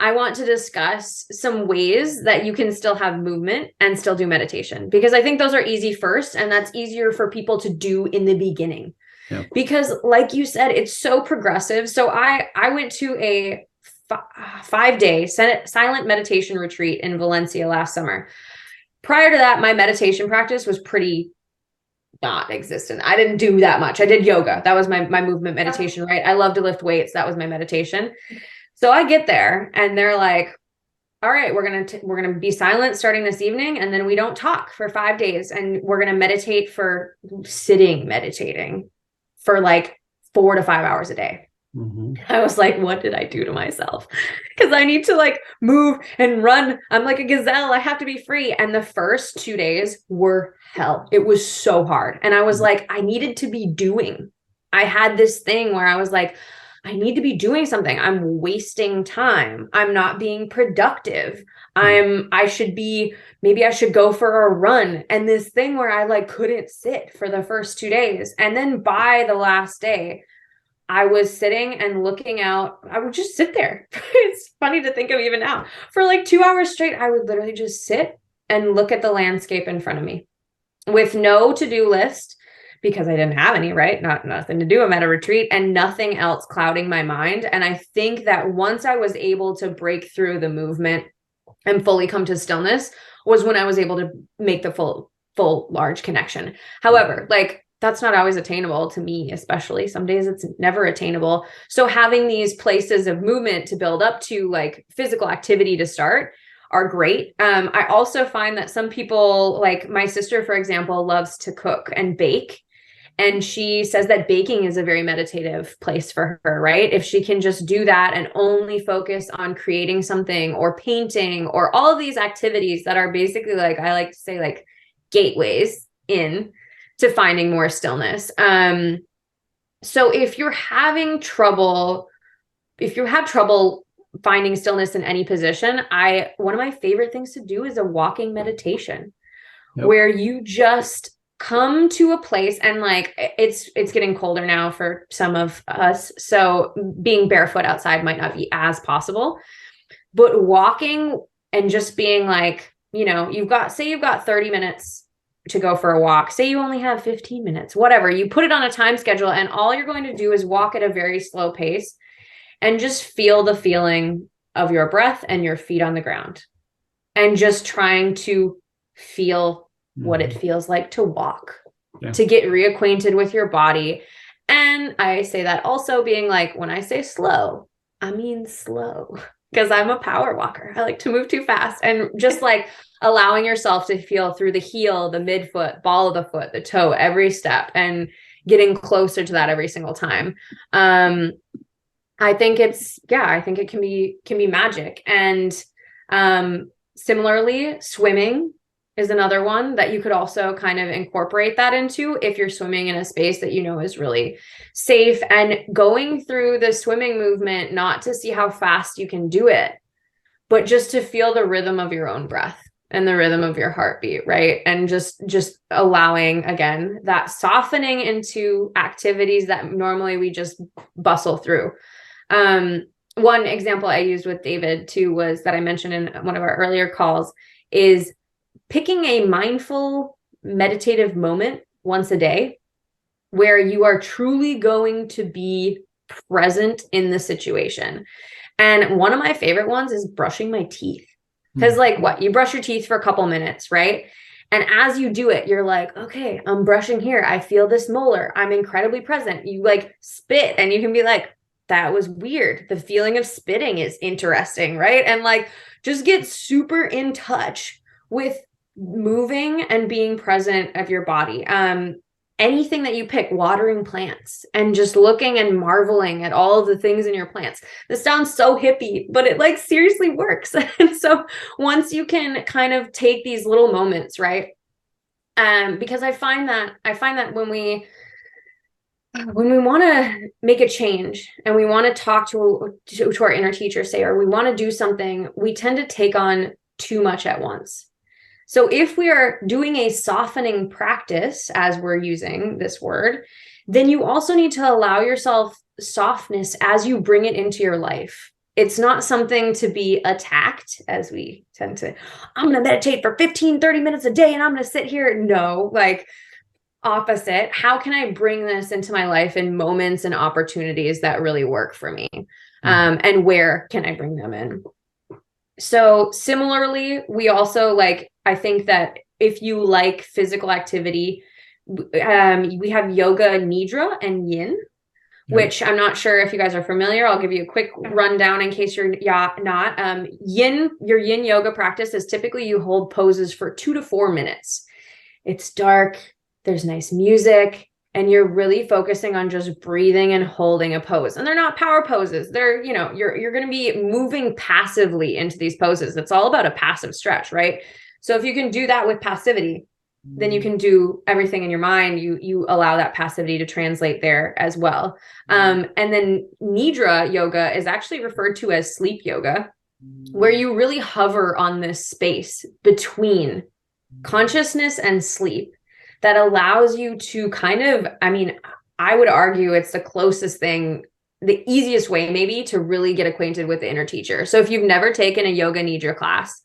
I want to discuss some ways that you can still have movement and still do meditation, because I think those are easy first, and that's easier for people to do in the beginning. Yeah. Because like you said, it's so progressive. So I went to a 5-day silent meditation retreat in Valencia last summer. Prior to that, my meditation practice was pretty not existent. I didn't do that much. I did yoga. That was my movement meditation, right? I love to lift weights. That was my meditation. So I get there and they're like, all right, we're going to be silent starting this evening. And then we don't talk for 5 days. And we're going to meditating for like 4 to 5 hours a day. Mm-hmm. I was like, what did I do to myself? Because I need to like move and run. I'm like a gazelle. I have to be free. And the first 2 days were hell. It was so hard. And I was like, I needed to be doing. I had this thing where I was like, I need to be doing something. I'm wasting time. I'm not being productive. Maybe I should go for a run. And this thing where I like couldn't sit for the first 2 days. And then by the last day, I was sitting and looking out. I would just sit there. It's funny to think of even now. For like 2 hours straight, I would literally just sit and look at the landscape in front of me with no to-do list, because I didn't have any, right? Nothing to do. I'm at a retreat and nothing else clouding my mind. And I think that once I was able to break through the movement and fully come to stillness was when I was able to make the full large connection. However, like that's not always attainable to me, especially some days it's never attainable. So having these places of movement to build up to, like physical activity to start, are great. I also find that some people, like my sister, for example, loves to cook and bake. And she says that baking is a very meditative place for her, right? If she can just do that and only focus on creating something or painting or all of these activities that are basically, like, I like to say, like gateways in to finding more stillness. So if you have trouble finding stillness in any position, one of my favorite things to do is a walking meditation. Yep. Where you just come to a place, and like it's getting colder now for some of us, so being barefoot outside might not be as possible, but walking and just being like, you've got 30 minutes to go for a walk, say you only have 15 minutes, whatever, you put it on a time schedule, and all you're going to do is walk at a very slow pace and just feel the feeling of your breath and your feet on the ground, and just trying to feel what it feels like to walk, to get reacquainted with your body. And I say that also being like, when I say slow, I mean slow, because I'm a power walker. I like to move too fast, and just like allowing yourself to feel through the heel, the midfoot, ball of the foot, the toe, every step, and getting closer to that every single time. I think I think it can be magic. And similarly, swimming is another one that you could also kind of incorporate that into if you're swimming in a space that you know is really safe, and going through the swimming movement, not to see how fast you can do it, but just to feel the rhythm of your own breath and the rhythm of your heartbeat, right? And just allowing, again, that softening into activities that normally we just bustle through. One example I used with David too was that I mentioned in one of our earlier calls is picking a mindful meditative moment once a day where you are truly going to be present in the situation. And one of my favorite ones is brushing my teeth. Because like what? You brush your teeth for a couple minutes, right? And as you do it, you're like, okay, I'm brushing here. I feel this molar. I'm incredibly present. You like spit and you can be like, that was weird. The feeling of spitting is interesting, right? And like, just get super in touch with moving and being present of your body. Anything that you pick, watering plants and just looking and marveling at all of the things in your plants. This sounds so hippie, but it like seriously works. And so once you can kind of take these little moments, right? Because I find that when we want to make a change and we want to talk to our inner teacher, say, or we want to do something, we tend to take on too much at once. So if we are doing a softening practice, as we're using this word, then you also need to allow yourself softness as you bring it into your life. It's not something to be attacked, as we tend to, I'm going to meditate for 15, 30 minutes a day and I'm going to sit here. No, like opposite. How can I bring this into my life in moments and opportunities that really work for me? And where can I bring them in? So similarly, we also like, I think that if you like physical activity, we have yoga nidra and yin, which I'm not sure if you guys are familiar. I'll give you a quick rundown in case you're not. Your yin yoga practice is typically you hold poses for 2 to 4 minutes. It's dark, there's nice music, and you're really focusing on just breathing and holding a pose. And they're not power poses. They're, you're going to be moving passively into these poses. It's all about a passive stretch, right? So if you can do that with passivity, then you can do everything in your mind. You allow that passivity to translate there as well. And then Nidra yoga is actually referred to as sleep yoga, where you really hover on this space between consciousness and sleep that allows you to kind of, I would argue it's the closest thing, the easiest way maybe to really get acquainted with the inner teacher. So if you've never taken a yoga nidra class,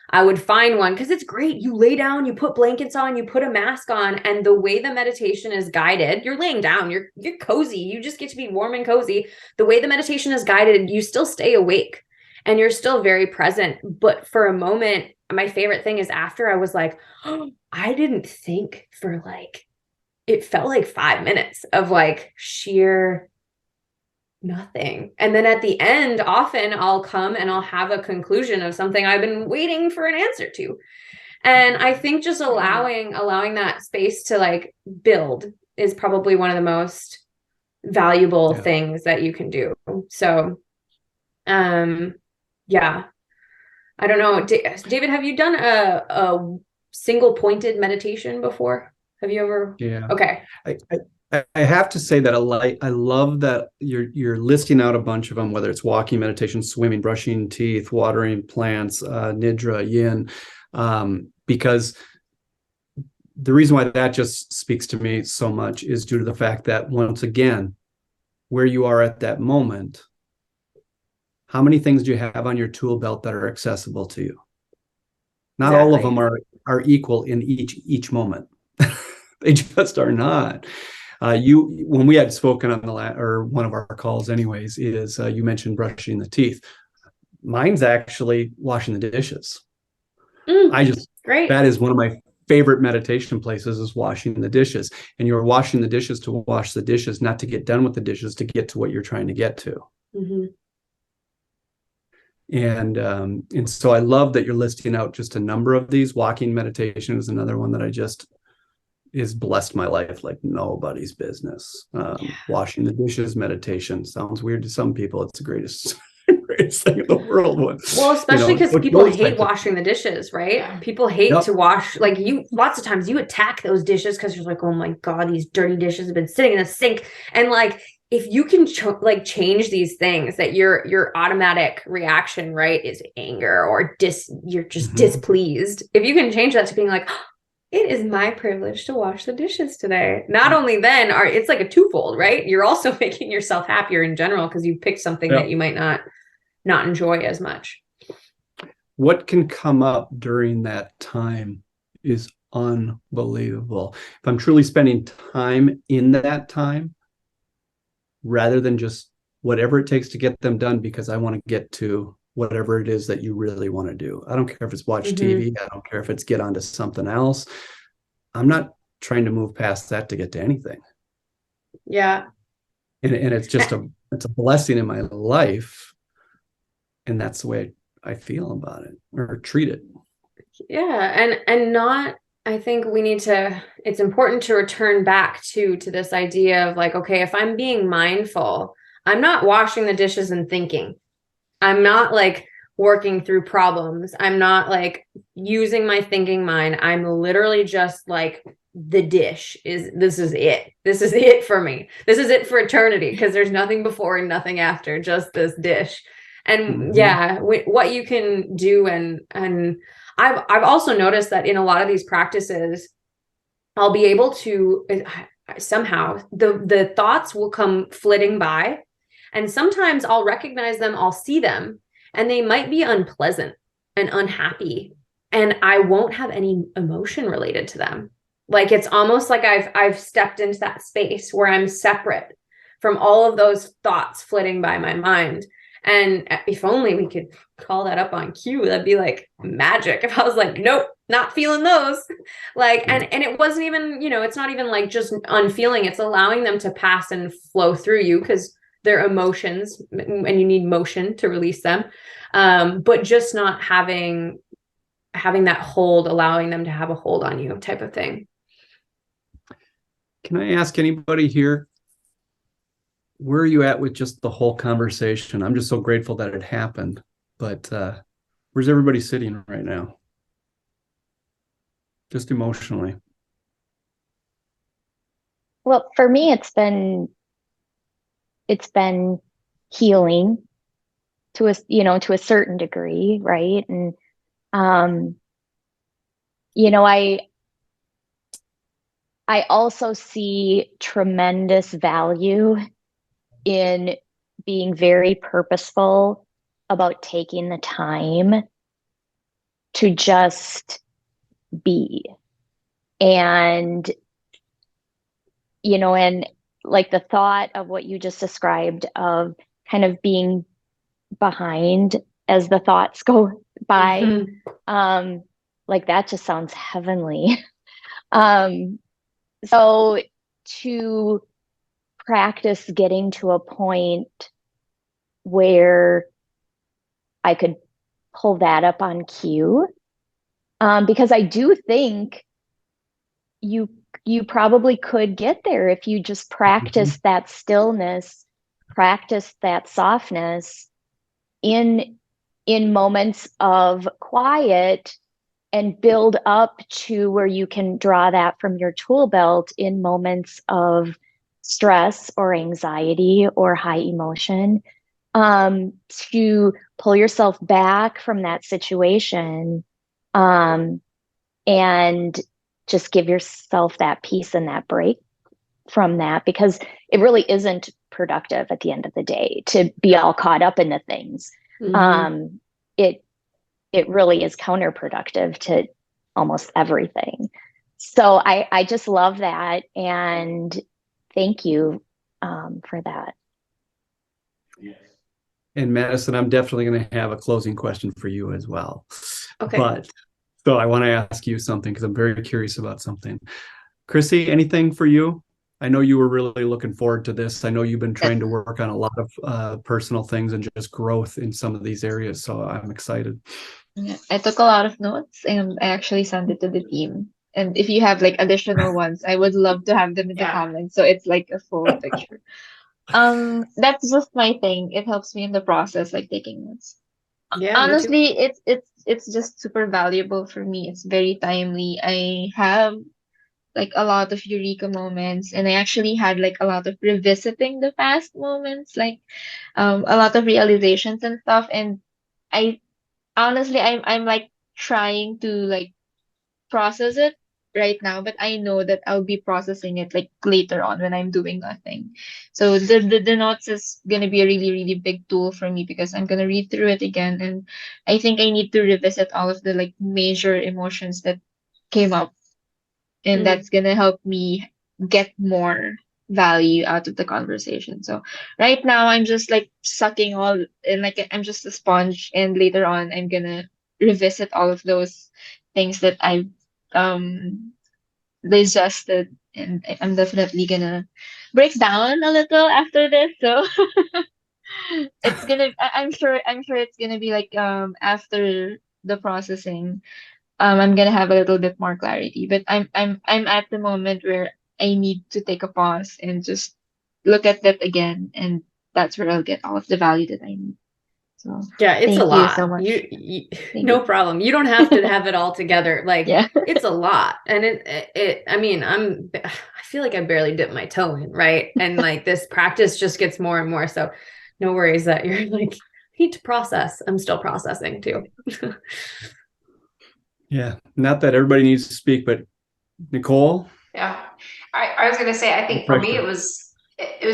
I would find one because it's great. You lay down, you put blankets on, you put a mask on, and the way the meditation is guided, you're laying down, you're cozy. You just get to be warm and cozy. The way the meditation is guided, you still stay awake and you're still very present. But for a moment, my favorite thing is after I was like, oh, I didn't think for like, it felt like 5 minutes of like sheer nothing. And then at the end, often I'll come and I'll have a conclusion of something I've been waiting for an answer to. And I think just allowing that space to like build is probably one of the most valuable things that you can do. So, yeah, I don't know. David, have you done a single pointed meditation before? Have you ever? Yeah. Okay. I have to say that I love that you're listing out a bunch of them, whether it's walking, meditation, swimming, brushing teeth, watering plants, nidra, yin, because the reason why that just speaks to me so much is due to the fact that, once again, where you are at that moment, how many things do you have on your tool belt that are accessible to you? Not all of them are are equal in each moment. They just are not. When we had spoken on or one of our calls anyways, is you mentioned brushing the teeth. Mine's actually washing the dishes. Great. That is one of my favorite meditation places, is washing the dishes. And you're washing the dishes to wash the dishes, not to get done with the dishes, to get to what you're trying to get to. Mm-hmm. And so I love that you're listing out just a number of these. Walking meditation is another one that is blessed my life like nobody's business. Washing the dishes meditation sounds weird to some people. It's the greatest thing in the world. Well, especially because people hate washing the dishes, right? Yeah. People hate to wash. Like, lots of times you attack those dishes because you're like, oh my God, these dirty dishes have been sitting in the sink. And like, if you can change these things, that your automatic reaction, right, is anger or you're just displeased. If you can change that to being like, oh, it is my privilege to wash the dishes today. Not only then, it's like a twofold, right? You're also making yourself happier in general because you picked something that you might not enjoy as much. What can come up during that time is unbelievable. If I'm truly spending time in that time, rather than just whatever it takes to get them done, because I want to get to whatever it is that you really want to do. I don't care if it's watch TV. I don't care if it's get onto something else. I'm not trying to move past that to get to anything. Yeah. And it's just it's a blessing in my life. And that's the way I feel about it, or treat it. Yeah. And not, I think it's important to return back to this idea of like, okay, if I'm being mindful, I'm not washing the dishes and thinking. I'm not like working through problems. I'm not like using my thinking mind. I'm literally just like, this is it. This is it for me. This is it for eternity, because there's nothing before and nothing after, just this dish. And what you can do. And I've also noticed that in a lot of these practices, I'll be able to somehow the thoughts will come flitting by, and sometimes I'll recognize them, I'll see them, and they might be unpleasant and unhappy, and I won't have any emotion related to them. Like, it's almost like I've stepped into that space where I'm separate from all of those thoughts flitting by my mind. And if only we could call that up on cue, that'd be like magic. If I was like, nope, not feeling those. Like, and it wasn't even, it's not even like just unfeeling. It's allowing them to pass and flow through you, because they're emotions and you need motion to release them. But just not having that hold, allowing them to have a hold on you type of thing. Can I ask anybody here, where are you at with just the whole conversation? I'm just so grateful that it happened, but where's everybody sitting right now? Just emotionally. Well, for me, it's been healing to a certain degree, right? And I also see tremendous value in being very purposeful about taking the time to just be. And like the thought of what you just described of kind of being behind as the thoughts go by, like that just sounds heavenly. So to practice getting to a point where I could pull that up on cue, because I do think you probably could get there if you just practice that stillness, practice that softness in moments of quiet, and build up to where you can draw that from your tool belt in moments of stress or anxiety or high emotion, to pull yourself back from that situation, and just give yourself that peace and that break from that, because it really isn't productive at the end of the day to be all caught up in the things. It really is counterproductive almost everything. So I just love that. And thank you for that. And Madison, I'm definitely going to have a closing question for you as well. Okay. But so I want to ask you something because I'm very curious about something. Chrissy, anything for you? I know you were really looking forward to this. I know you've been trying to work on a lot of personal things and just growth in some of these areas. So I'm excited. Yeah, I took a lot of notes and I actually sent it to the team. And if you have like additional ones, I would love to have them in the comments. So it's like a full picture. That's just my thing. It helps me in the process, like taking notes. Yeah, Honestly, it's just super valuable for me. It's very timely. I have like a lot of eureka moments, and I actually had like a lot of revisiting the past moments, like a lot of realizations and stuff. And I honestly, I'm like trying to like process it right now, but I know that I'll be processing it like later on when I'm doing nothing. So the notes is gonna be a really, really big tool for me because I'm gonna read through it again, and I think I need to revisit all of the like major emotions that came up, and that's gonna help me get more value out of the conversation. So right now I'm just like sucking all, and like I'm just a sponge, and later on I'm gonna revisit all of those things that I've um digested, and I'm definitely gonna break down a little after this. So it's gonna I'm sure it's gonna be like after the processing, I'm gonna have a little bit more clarity. But I'm at the moment where I need to take a pause and just look at that again, and that's where I'll get all of the value that I need. So yeah, it's a lot. Thank you so much. No problem. You don't have to have it all together. Like it's a lot. And I mean, I feel like I barely dip my toe in, right? And like this practice just gets more and more. So no worries that you're like, need to process. I'm still processing too. Yeah, not that everybody needs to speak, but Nicole? Yeah, I was gonna say, I think for me it was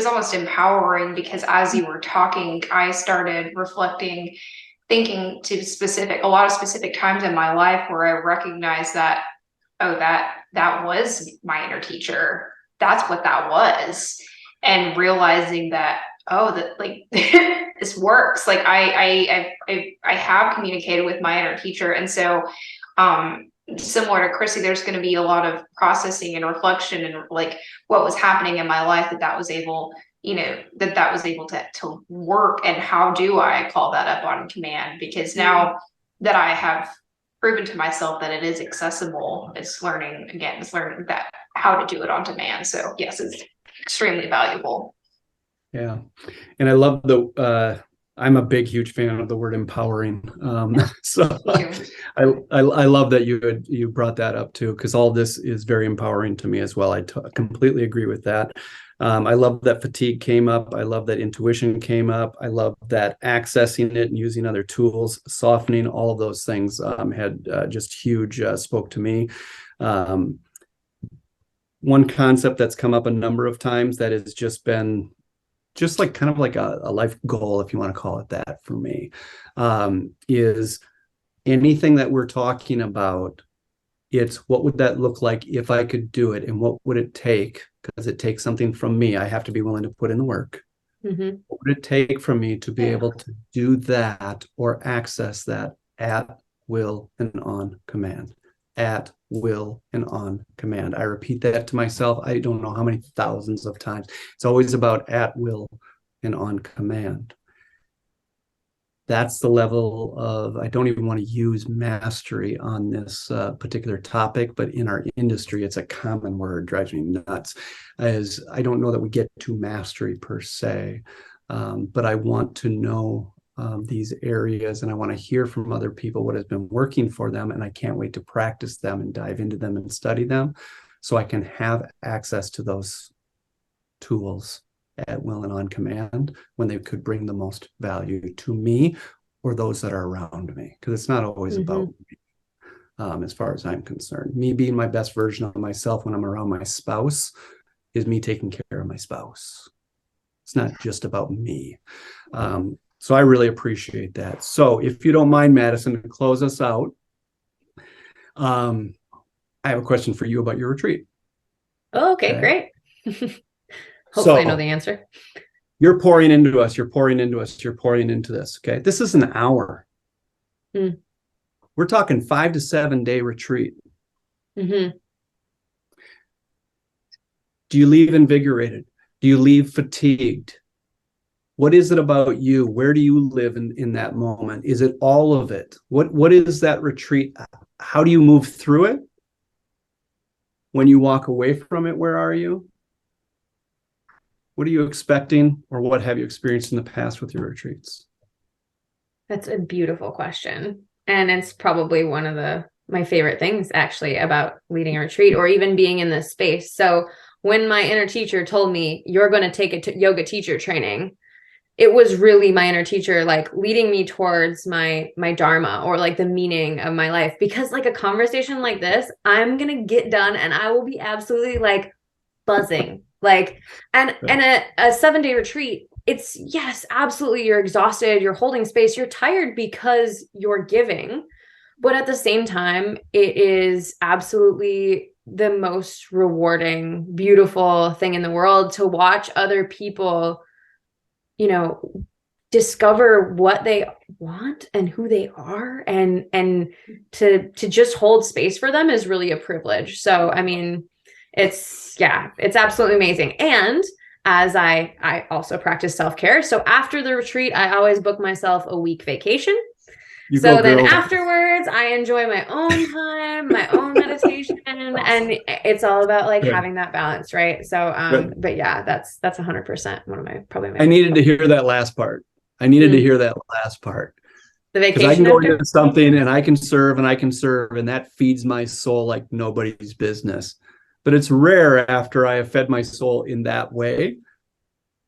almost empowering because as you were talking, I started reflecting, thinking to a lot of specific times in my life where I recognized that, oh, that was my inner teacher. That's what that was. And realizing that, oh, that like this works. Like I have communicated with my inner teacher. And so similar to Chrissy, there's going to be a lot of processing and reflection and like what was happening in my life that was able, that was able to work. And how do I call that up on command? Because now that I have proven to myself that it is accessible, it's learning that how to do it on demand. So yes, it's extremely valuable. Yeah. And I love I'm a huge fan of the word empowering. So I love that you brought that up too, because all this is very empowering to me as well. I completely agree with that. I love that fatigue came up. I love that intuition came up. I love that accessing it and using other tools, softening, all of those things had just huge spoke to me. One concept that's come up a number of times that has just been just like kind of like a life goal, if you want to call it that for me, is anything that we're talking about. It's what would that look like if I could do it, and what would it take? Because it takes something from me. I have to be willing to put in the work. Mm-hmm. What would it take from me to be able to do that or access that at will and on command? At will and on command. I repeat that to myself. I don't know how many thousands of times. It's always about at will and on command. That's the level of, I don't even want to use mastery on this particular topic, but in our industry, it's a common word, drives me nuts. As I don't know that we get to mastery per se, but I want to know these areas, and I want to hear from other people what has been working for them, and I can't wait to practice them and dive into them and study them so I can have access to those tools at will and on command when they could bring the most value to me or those that are around me, because it's not always about me, as far as I'm concerned. Me being my best version of myself when I'm around my spouse is me taking care of my spouse. It's not just about me. So I really appreciate that. So if you don't mind, Madison, to close us out, I have a question for you about your retreat. Oh, okay, great. Hopefully I know the answer. You're pouring into us. You're pouring into us. You're pouring into this. Okay. This is an hour. We're talking 5 to 7 day retreat. Do you leave invigorated? Do you leave fatigued? What is it about you? Where do you live in that moment? Is it all of it? What is that retreat? How do you move through it? When you walk away from it, where are you? What are you expecting, or what have you experienced in the past with your retreats? That's a beautiful question. And it's probably one of my favorite things actually about leading a retreat or even being in this space. So when my inner teacher told me, you're going to take a yoga teacher training, it was really my inner teacher like leading me towards my dharma or like the meaning of my life. Because like a conversation like this, I'm going to get done and I will be absolutely like buzzing. Like, and a 7-day retreat, it's yes, absolutely. You're exhausted, you're holding space, you're tired because you're giving. But at the same time, it is absolutely the most rewarding, beautiful thing in the world to watch other people, you know, discover what they want and who they are, and to just hold space for them is really a privilege. So, I mean, it's absolutely amazing. And as I also practice self-care. So after the retreat, I always book myself a week vacation. So then afterwards, I enjoy my own time, my own meditation, and it's all about like having that balance, right? So, but yeah, that's 100% one of my I needed to hear that last part. I needed to hear that last part. The vacation. Because I can go into something and I can serve, and that feeds my soul like nobody's business. But it's rare after I have fed my soul in that way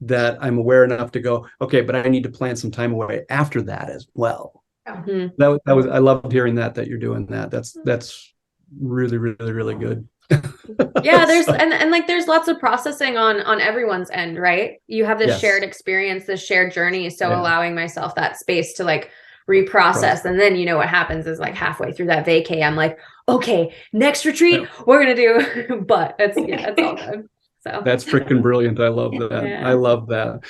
that I'm aware enough to go, okay, but I need to plan some time away after that as well. That was I loved hearing that you're doing that. That's really, really, really good. Yeah, there's and like there's lots of processing on everyone's end, right? You have this shared experience, this shared journey. So allowing myself that space to like reprocess. And then you know what happens is like halfway through that vacay, I'm like, okay, next retreat, we're gonna do but it's all good. So that's freaking brilliant. I love that. I love that.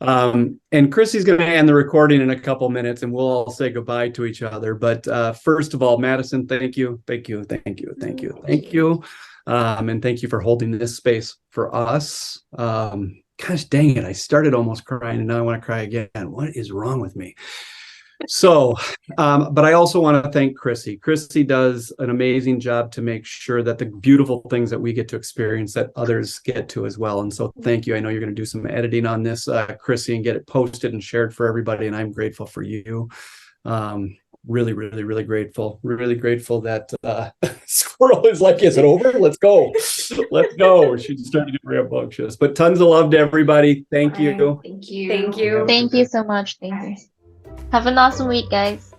And Chrissy's going to end the recording in a couple minutes and we'll all say goodbye to each other. But first of all, Madison, thank you. And thank you for holding this space for us. Gosh dang it. I started almost crying and now I want to cry again. What is wrong with me? So, but I also want to thank Chrissy. Chrissy does an amazing job to make sure that the beautiful things that we get to experience that others get to as well. And so thank you. I know you're going to do some editing on this, Chrissy, and get it posted and shared for everybody. And I'm grateful for you. Really, really, really grateful. Really grateful that Squirrel is like, is it over? Let's go. Let's go. She's starting to get rambunctious. But tons of love to everybody. Thank you. Thank you. Thank you. Thank you so much. Thank you. Have an awesome week, guys.